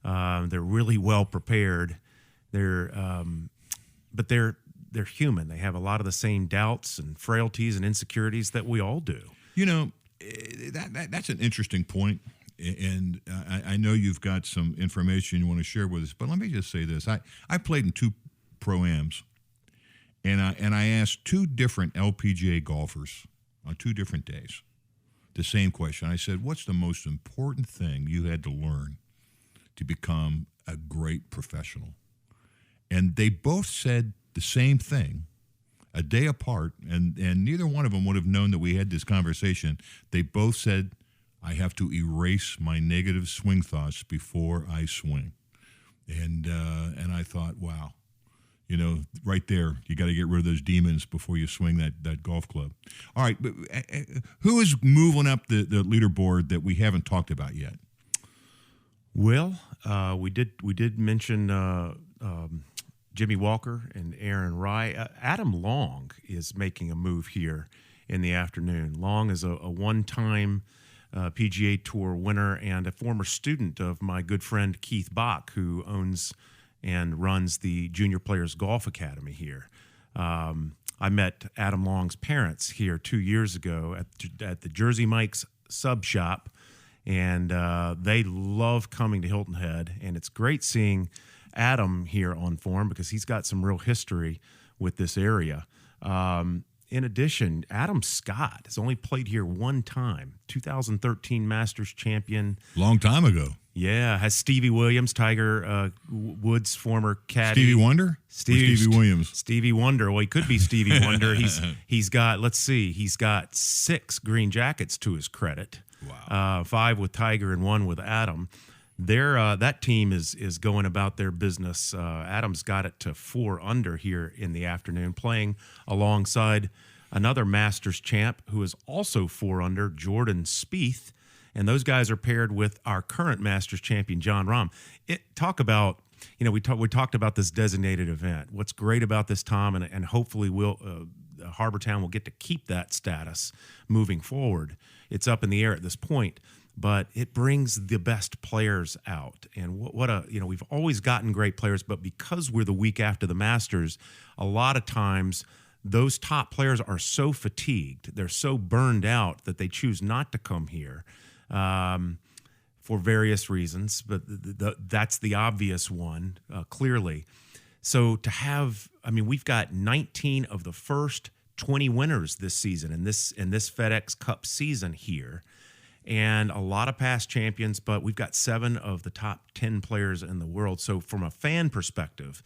They're really well prepared. But they're human. They have a lot of the same doubts and frailties and insecurities that we all do. That's an interesting point. And I know you've got some information you want to share with us, but let me just say this. I played in 2 Pro-Ams, and I asked 2 different LPGA golfers on 2 different days the same question. I said, what's the most important thing you had to learn to become a great professional? And they both said the same thing a day apart, and neither one of them would have known that we had this conversation. They both said, I have to erase my negative swing thoughts before I swing. And I thought, wow, right there, you got to get rid of those demons before you swing that golf club. All right, but who is moving up the leaderboard that we haven't talked about yet? Well, we did mention Jimmy Walker and Aaron Rai. Adam Long is making a move here in the afternoon. Long is a one-time PGA Tour winner and a former student of my good friend Keith Bach, who owns and runs the Junior Players Golf Academy here. I met Adam Long's parents here 2 years ago at the Jersey Mike's sub shop, and they love coming to Hilton Head, and it's great seeing Adam here on form because he's got some real history with this area. In addition, Adam Scott has only played here one time, 2013 Masters champion. Long time ago. Yeah, has Stevie Williams, Tiger Woods' former caddy. Stevie Wonder? Stevie Williams? Stevie Wonder. Well, he could be Stevie Wonder. He's got 6 green jackets to his credit. Wow. 5 with Tiger and 1 with Adam. That team is going about their business. Adam's got it to 4 under here in the afternoon, playing alongside another Masters champ who is also 4 under, Jordan Spieth. And those guys are paired with our current Masters champion, Jon Rahm. Talk about, we talked about this designated event. What's great about this, Tom, and hopefully Harbour Town will get to keep that status moving forward. It's up in the air at this point, but it brings the best players out. And we've always gotten great players, but because we're the week after the Masters, a lot of times those top players are so fatigued, they're so burned out that they choose not to come here. For various reasons, but that's the obvious one, clearly. So to have, we've got 19 of the first 20 winners this season in this FedEx Cup season here, and a lot of past champions, but we've got 7 of the top 10 players in the world. So from a fan perspective,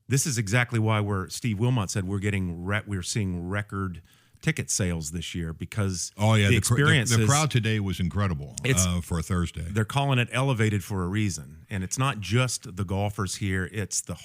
this is exactly why Steve Wilmot said we're seeing record ticket sales this year, because the experience, the crowd today was incredible for a Thursday. They're calling it elevated for a reason, and it's not just the golfers here; it's the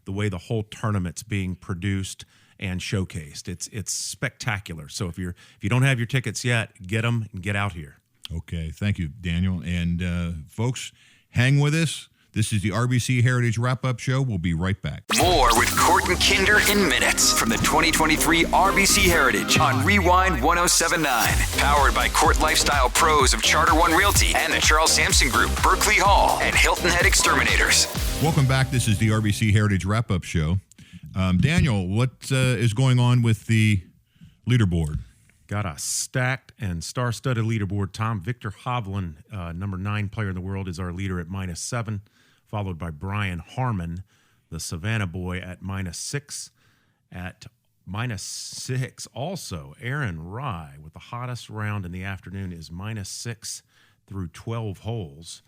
way the whole tournament's being produced and showcased. It's spectacular. So if you don't have your tickets yet, get them and get out here. Okay, thank you, Daniel, and folks, hang with us. This is the RBC Heritage Wrap-Up Show. We'll be right back. More with Cort and Kinder in minutes from the 2023 RBC Heritage on Rewind 1079. Powered by Cort Lifestyle Pros of Charter One Realty and the Charles Sampson Group, Berkeley Hall, and Hilton Head Exterminators. Welcome back. This is the RBC Heritage Wrap-Up Show. Daniel, what is going on with the leaderboard? Got a stacked and star-studded leaderboard, Tom. Victor Hovland, number 9 player in the world, is our leader at -7. Followed by Brian Harmon, the Savannah boy, at -6. At -6, also, Aaron Rye, with the hottest round in the afternoon, is -6 through 12 holes.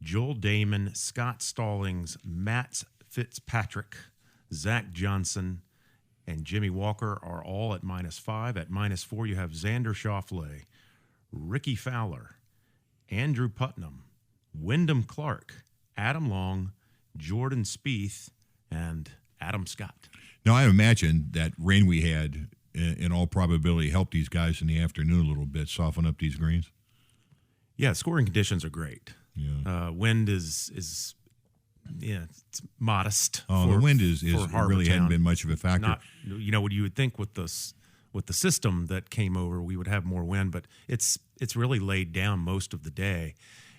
Joel Damon, Scott Stallings, Matt Fitzpatrick, Zach Johnson, and Jimmy Walker are all at -5. At -4, you have Xander Schauffele, Ricky Fowler, Andrew Putnam, Wyndham Clark, Adam Long, Jordan Spieth, and Adam Scott. Now, I imagine that rain we had, in all probability, helped these guys in the afternoon a little bit, soften up these greens. Yeah, scoring conditions are great. Yeah. Wind is it's modest. The wind is really hadn't been much of a factor. Not, what you would think with the system that came over, we would have more wind, but it's really laid down most of the day.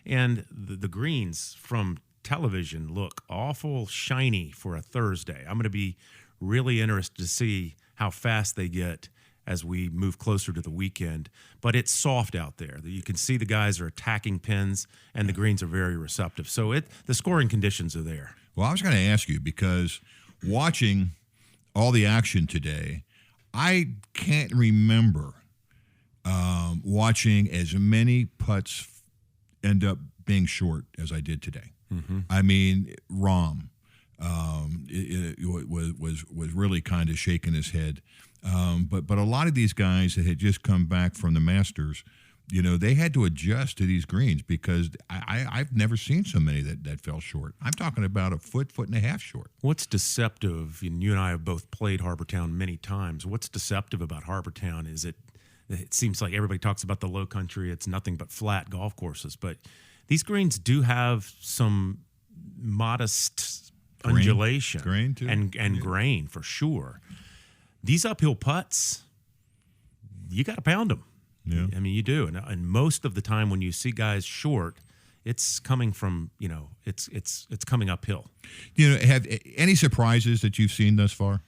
And the greens from television look awful shiny for a Thursday. I'm going to be really interested to see how fast they get as we move closer to the weekend. But it's soft out there. You can see the guys are attacking pins, and the greens are very receptive. So the scoring conditions are there. Well, I was going to ask you, because watching all the action today, I can't remember watching as many putts end up being short as I did today. Mm-hmm. Rahm was really kind of shaking his head. But a lot of these guys that had just come back from the Masters, they had to adjust to these greens, because I've never seen so many that fell short. I'm talking about a foot and a half short. What's deceptive, and you and I have both played Harbour Town many times, what's deceptive about Harbour Town is it seems like everybody talks about the low country, it's nothing but flat golf courses, but these greens do have some modest undulation. Grain too. And grain, for sure. These uphill putts, you got to pound them. Yeah. You do. And most of the time when you see guys short, it's coming from, it's coming uphill. Have any surprises that you've seen thus far?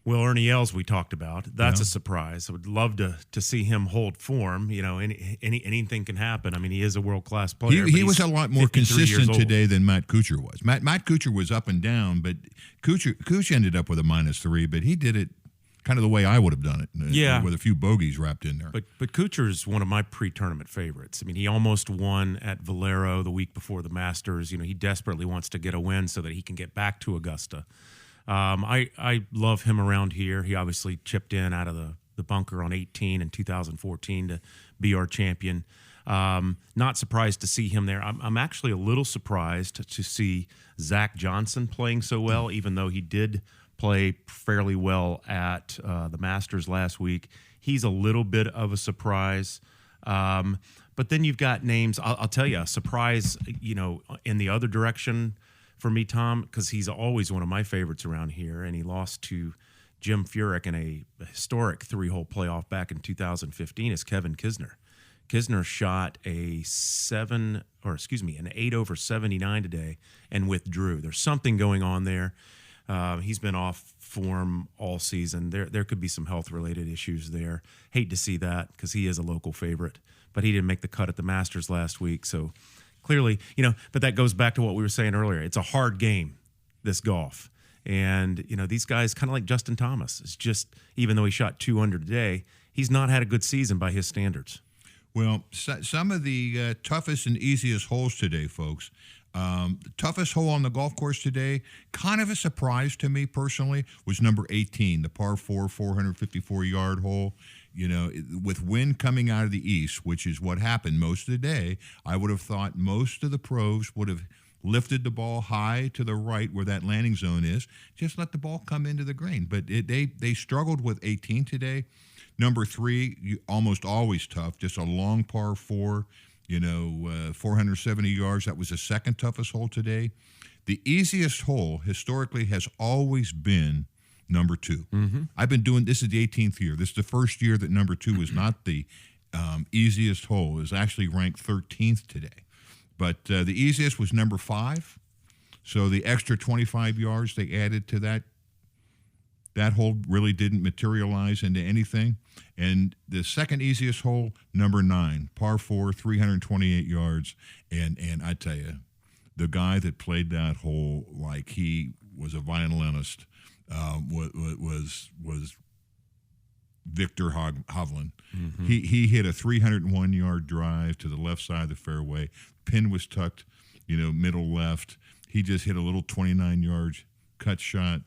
Well, Ernie Els we talked about. That's a surprise. I would love to see him hold form. Anything can happen. He is a world-class player. He was a lot more consistent today than Matt Kuchar was. Matt Kuchar was up and down, but Kuchar ended up with a -3, but he did it kind of the way I would have done it, with a few bogeys wrapped in there. But Kuchar's one of my pre-tournament favorites. He almost won at Valero the week before the Masters. He desperately wants to get a win so that he can get back to Augusta. I love him around here. He obviously chipped in out of the the bunker on 18 in 2014 to be our champion. Not surprised to see him there. I'm actually a little surprised to see Zach Johnson playing so well, even though he did play fairly well at the Masters last week. He's a little bit of a surprise. But then you've got names, I'll tell you, a surprise, in the other direction for me, Tom, because he's always one of my favorites around here, and he lost to Jim Furyk in a historic 3-hole playoff back in 2015, is Kevin Kisner. Kisner shot an 8 over 79 today and withdrew. There's something going on there. He's been off form all season. There could be some health-related issues there. Hate to see that because he is a local favorite, but he didn't make the cut at the Masters last week. So clearly, but that goes back to what we were saying earlier. It's a hard game, this golf. And, these guys, kind of like Justin Thomas, it's just, even though he shot 2 under today, he's not had a good season by his standards. Well, some of the toughest and easiest holes today, folks. The toughest hole on the golf course today, kind of a surprise to me personally, was number 18, the par 4, 454-yard hole. With wind coming out of the east, which is what happened most of the day, I would have thought most of the pros would have lifted the ball high to the right where that landing zone is, just let the ball come into the green. But they struggled with 18 today. Number 3, almost always tough, just a long par 4, 470 yards. That was the second toughest hole today. The easiest hole historically has always been number 2. Mm-hmm. I've been doing this is the 18th year. This is the first year that number 2 is not the easiest hole. It was actually ranked 13th today. But the easiest was number 5. So the extra 25 yards they added to that hole really didn't materialize into anything. And the second easiest hole, number 9, par 4, 328 yards. And I tell you, the guy that played that hole like he was a violinist was Victor Hovland. Mm-hmm. He hit a 301-yard drive to the left side of the fairway. Pin was tucked, middle left. He just hit a little 29-yard cut shot,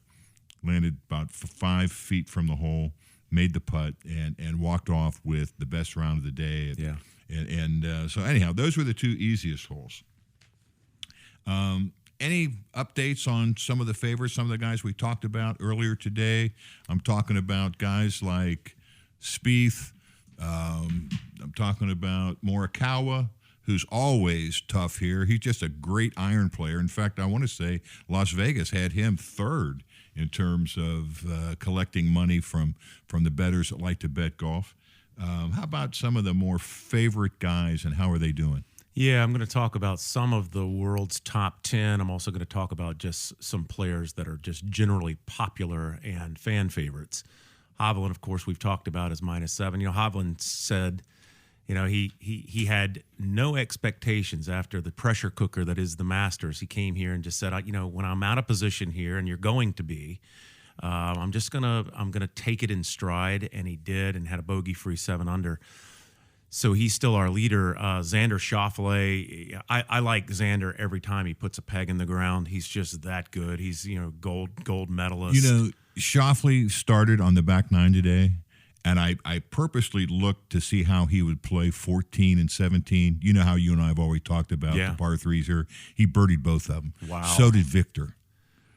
landed about 5 feet from the hole, made the putt, and walked off with the best round of the day. Yeah. And so anyhow, those were the 2 easiest holes. Any updates on some of the favorites, some of the guys we talked about earlier today? I'm talking about guys like Spieth. I'm talking about Morikawa, who's always tough here. He's just a great iron player. In fact, I want to say Las Vegas had him 3rd in terms of collecting money from the bettors that like to bet golf. How about some of the more favorite guys, and how are they doing? Yeah, I'm going to talk about some of the world's top 10. I'm also going to talk about just some players that are just generally popular and fan favorites. Hovland, of course, we've talked about as -7. Hovland said, he had no expectations after the pressure cooker that is the Masters. He came here and just said, when I'm out of position here, and you're going to be, I'm gonna take it in stride, and he did, and had a bogey-free 7 under. So he's still our leader. Xander Schauffele, I like Xander every time he puts a peg in the ground. He's just that good. He's gold medalist. Schauffele started on the back 9 today, and I purposely looked to see how he would play 14 and 17. You know how you and I have always talked about the par 3s here. He birdied both of them. Wow. So did Victor.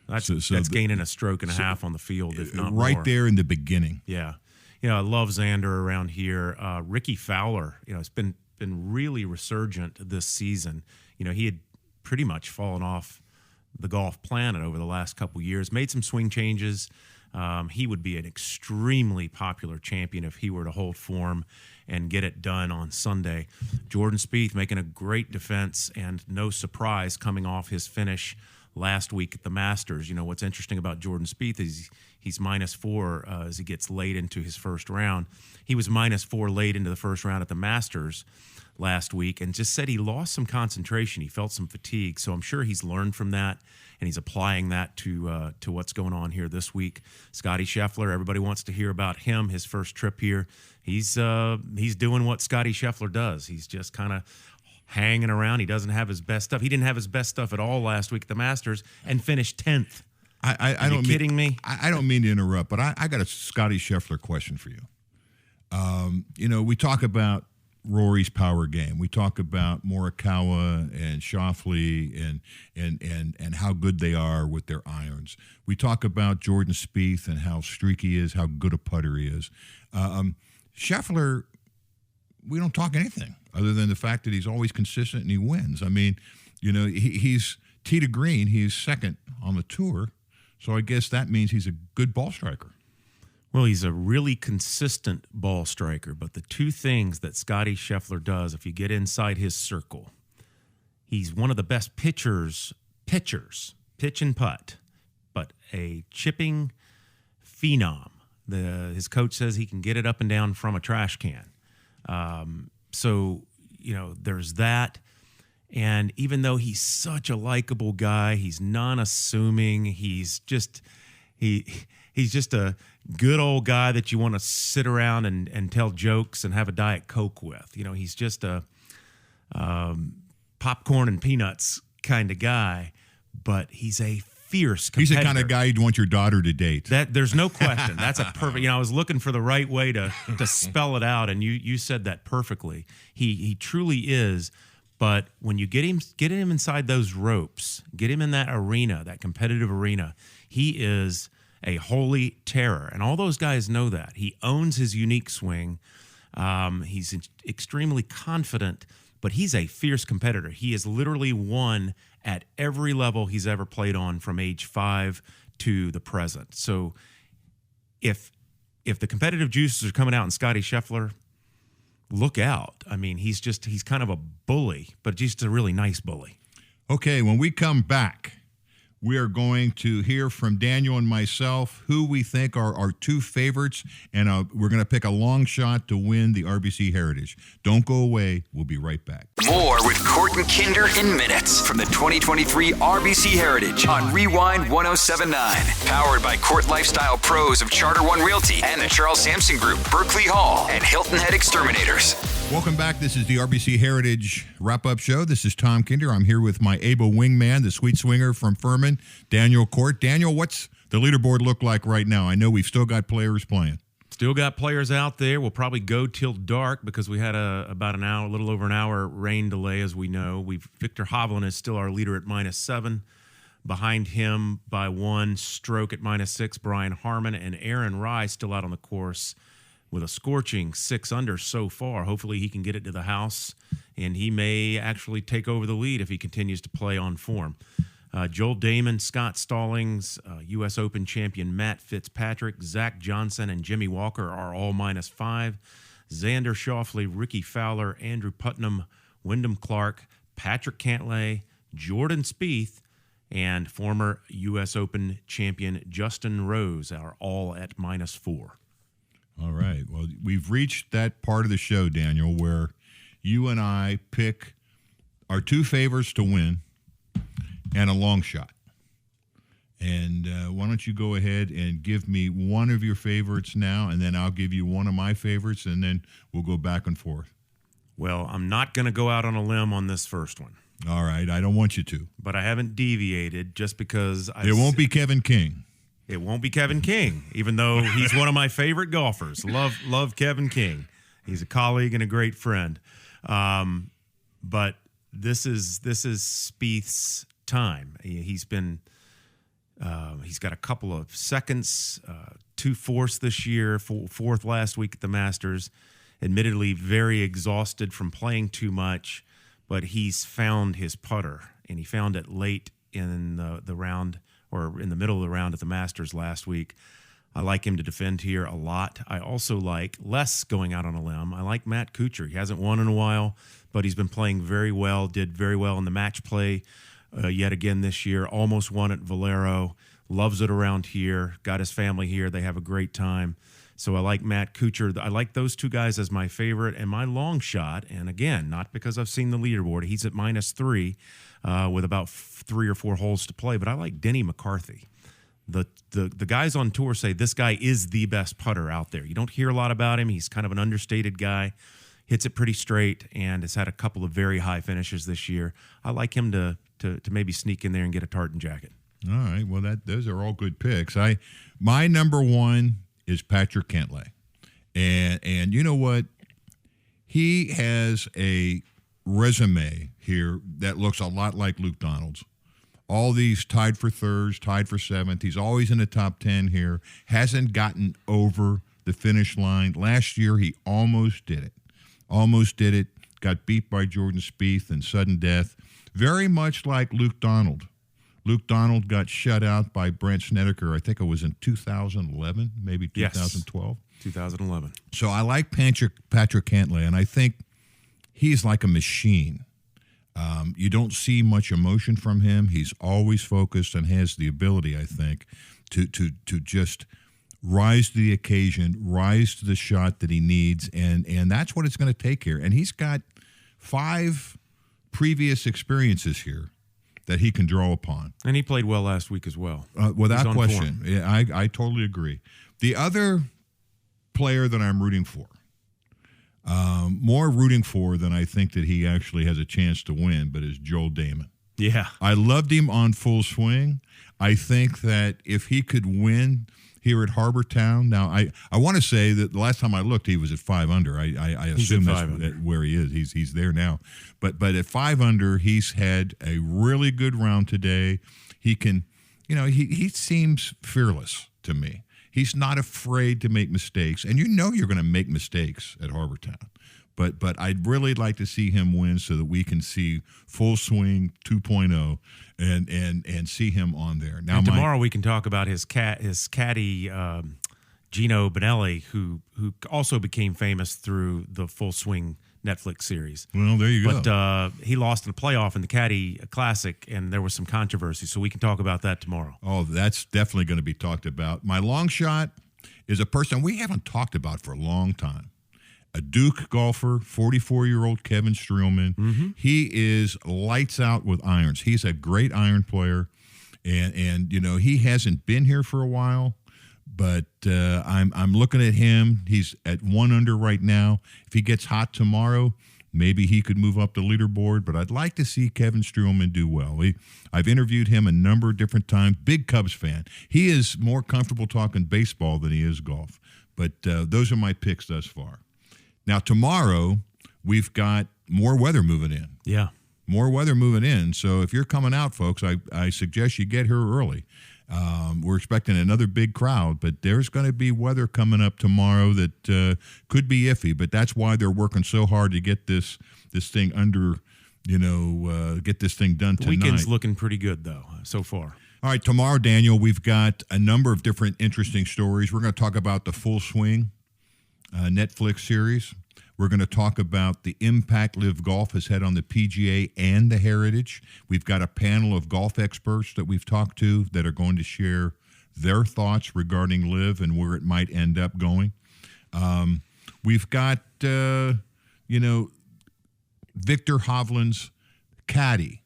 That's gaining a stroke and a half on the field, if not right more. there in the beginning. Yeah. I love Xander around here. Ricky Fowler, it's been really resurgent this season. He had pretty much fallen off the golf planet over the last couple years, made some swing changes. He would be an extremely popular champion if he were to hold form and get it done on Sunday. Jordan Spieth making a great defense, and no surprise coming off his finish last week at the Masters. What's interesting about Jordan Spieth is he's -4 as he gets late into his first round. He was -4 late into the first round at the Masters last week, and just said he lost some concentration. He felt some fatigue, so I'm sure he's learned from that, and he's applying that to what's going on here this week. Scotty Scheffler, everybody wants to hear about him, his first trip here. He's doing what Scotty Scheffler does. He's just kind of hanging around. He doesn't have his best stuff. He didn't have his best stuff at all last week at the Masters and finished 10th. Are you kidding me? I don't mean to interrupt, but I got a Scotty Scheffler question for you. We talk about Rory's power game. We talk about Morikawa and Schauffele and how good they are with their irons. We talk about Jordan Spieth and how streaky he is, how good a putter he is. Scheffler, we don't talk anything other than the fact that he's always consistent and he wins. I mean, he's tee to green. He's second on the tour. So I guess that means he's a good ball striker. Well, he's a really consistent ball striker, but the two things that Scotty Scheffler does, if you get inside his circle, he's one of the best pitchers, pitch and putt, but a chipping phenom. His coach says he can get it up and down from a trash can. So there's that. And even though he's such a likable guy, he's non-assuming, he's just a good old guy that you want to sit around and tell jokes and have a Diet Coke with. He's just a popcorn and peanuts kind of guy, but he's a fierce competitor. He's the kind of guy you'd want your daughter to date. There's no question. That's a perfect. I was looking for the right way to spell it out, and you said that perfectly. He truly is. But when you get him inside those ropes, get him in that arena, that competitive arena, he is a holy terror. And all those guys know that. He owns his unique swing. He's extremely confident, but he's a fierce competitor. He has literally won at every level he's ever played on from age 5 to the present. So if the competitive juices are coming out in Scotty Scheffler, look out. I mean, he's kind of a bully, but just a really nice bully. Okay, when we come back, we are going to hear from Daniel and myself who we think are our two favorites, and we're going to pick a long shot to win the RBC Heritage. Don't go away. We'll be right back. More with Cort and Kinder in minutes from the 2023 RBC Heritage on Rewind 1079. Powered by Cort Lifestyle Pros of Charter One Realty and the Charles Sampson Group, Berkeley Hall, and Hilton Head Exterminators. Welcome back. This is the RBC Heritage wrap-up show. This is Tom Kinder. I'm here with my able wingman, the sweet swinger from Furman, Daniel Cort. Daniel, what's the leaderboard look like right now? I know we've still got players playing. Still got players out there. We'll probably go till dark because we had a little over an hour rain delay, as we know. Victor Hovland is still our leader at -7. Behind him by 1 stroke at -6, Brian Harmon, and Aaron Rai still out on the course with a scorching 6 under so far. Hopefully he can get it to the house, and he may actually take over the lead if he continues to play on form. Joel Damon, Scott Stallings, U.S. Open champion Matt Fitzpatrick, Zach Johnson, and Jimmy Walker are all -5. Xander Schauffele, Ricky Fowler, Andrew Putnam, Wyndham Clark, Patrick Cantlay, Jordan Spieth, and former U.S. Open champion Justin Rose are all at -4. All right. Well, we've reached that part of the show, Daniel, where you and I pick our two favorites to win and a long shot. And why don't you go ahead and give me one of your favorites now, and then I'll give you one of my favorites, and then we'll go back and forth. Well, I'm not going to go out on a limb on this first one. All right. I don't want you to. But I haven't deviated just because It won't be Kevin King. It won't be Kevin King, even though he's one of my favorite golfers. Love Kevin King. He's a colleague and a great friend. But this is Spieth's time. He's got a couple of seconds, 2 fourths this year, fourth last week at the Masters. Admittedly, very exhausted from playing too much, but he's found his putter, and he found it late in the round, or in the middle of the round at the Masters last week. I like him to defend here a lot. I also like, less going out on a limb, I like Matt Kuchar. He hasn't won in a while, but he's been playing very well, did very well in the match play yet again this year. Almost won at Valero. Loves it around here. Got his family here. They have a great time. So I like Matt Kuchar. I like those two guys as my favorite. And my long shot, and again, not because I've seen the leaderboard, he's at -3 with about 3 or 4 holes to play, but I like Denny McCarthy. The guys on tour say this guy is the best putter out there. You don't hear a lot about him. He's kind of an understated guy, hits it pretty straight, and has had a couple of very high finishes this year. I like him to maybe sneak in there and get a tartan jacket. All right. Well, those are all good picks. My number one is Patrick Cantlay. And you know what? He has a resume here that looks a lot like Luke Donald's. All these tied for thirds, tied for seventh. He's always in the top 10 here. Hasn't gotten over the finish line. Last year, he almost did it. Almost did it. Got beat by Jordan Spieth in sudden death. Very much like Luke Donald. Luke Donald got shut out by Brent Snedeker. I think it was in 2011, maybe 2012. Yes, 2011. So I like Patrick Cantlay, and I think he's like a machine. You don't see much emotion from him. He's always focused and has the ability, I think, to just rise to the occasion, rise to the shot that he needs, and that's what it's going to take here. And he's got 5 previous experiences here that he can draw upon. And he played well last week as well. Without He's on question. form. Yeah, I totally agree. The other player that I'm rooting for, more rooting for than I think that he actually has a chance to win, but is Joel Damon. Yeah. I loved him on Full Swing. I think that if he could win here at Harbor Town, now I want to say that the last time I looked, he was at 5 under. I assume that's where he is. He's there now. But at 5 under, he's had a really good round today. He can, he seems fearless to me. He's not afraid to make mistakes, and you're going to make mistakes at Harbor Town. But I'd really like to see him win so that we can see Full Swing 2.0 and see him on there. Now and tomorrow we can talk about his caddy Gino Bonelli, who also became famous through the Full Swing Netflix series. Well, there you go. But he lost in the playoff in the Caddy Classic, and there was some controversy, so we can talk about that tomorrow. Oh, that's definitely going to be talked about. My long shot is a person we haven't talked about for a long time. A Duke golfer, 44-year-old Kevin Streelman. Mm-hmm. He is lights out with irons. He's a great iron player, and he hasn't been here for a while. But I'm looking at him. He's at 1 under right now. If he gets hot tomorrow, maybe he could move up the leaderboard. But I'd like to see Kevin Streelman do well. I've interviewed him a number of different times. Big Cubs fan. He is more comfortable talking baseball than he is golf. But those are my picks thus far. Now, tomorrow, we've got more weather moving in. Yeah. More weather moving in. So if you're coming out, folks, I suggest you get here early. We're expecting another big crowd, but there's going to be weather coming up tomorrow that could be iffy, but that's why they're working so hard to get this thing under, get this thing done tonight. The weekend's looking pretty good, though, so far. All right, tomorrow, Daniel, we've got a number of different interesting stories. We're going to talk about the Full Swing Netflix series. We're going to talk about the impact Live Golf has had on the PGA and the Heritage. We've got a panel of golf experts that we've talked to that are going to share their thoughts regarding Live and where it might end up going. We've got, Victor Hovland's caddy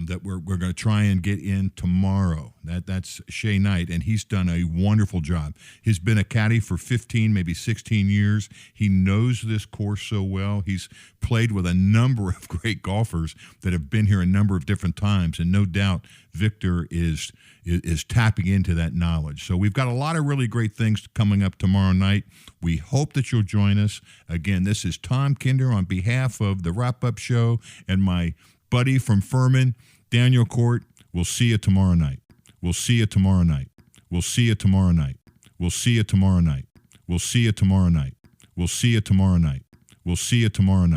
that we're going to try and get in tomorrow. That's Shea Knight, and he's done a wonderful job. He's been a caddy for 15, maybe 16 years. He knows this course so well. He's played with a number of great golfers that have been here a number of different times, and no doubt Victor is tapping into that knowledge. So we've got a lot of really great things coming up tomorrow night. We hope that you'll join us. Again, this is Tom Kinder on behalf of the Wrap-Up Show and my buddy from Furman, Daniel Cort. We'll see you tomorrow night. We'll see you tomorrow night. We'll see you tomorrow night. We'll see you tomorrow night. We'll see you tomorrow night. We'll see you tomorrow night. We'll see you tomorrow night.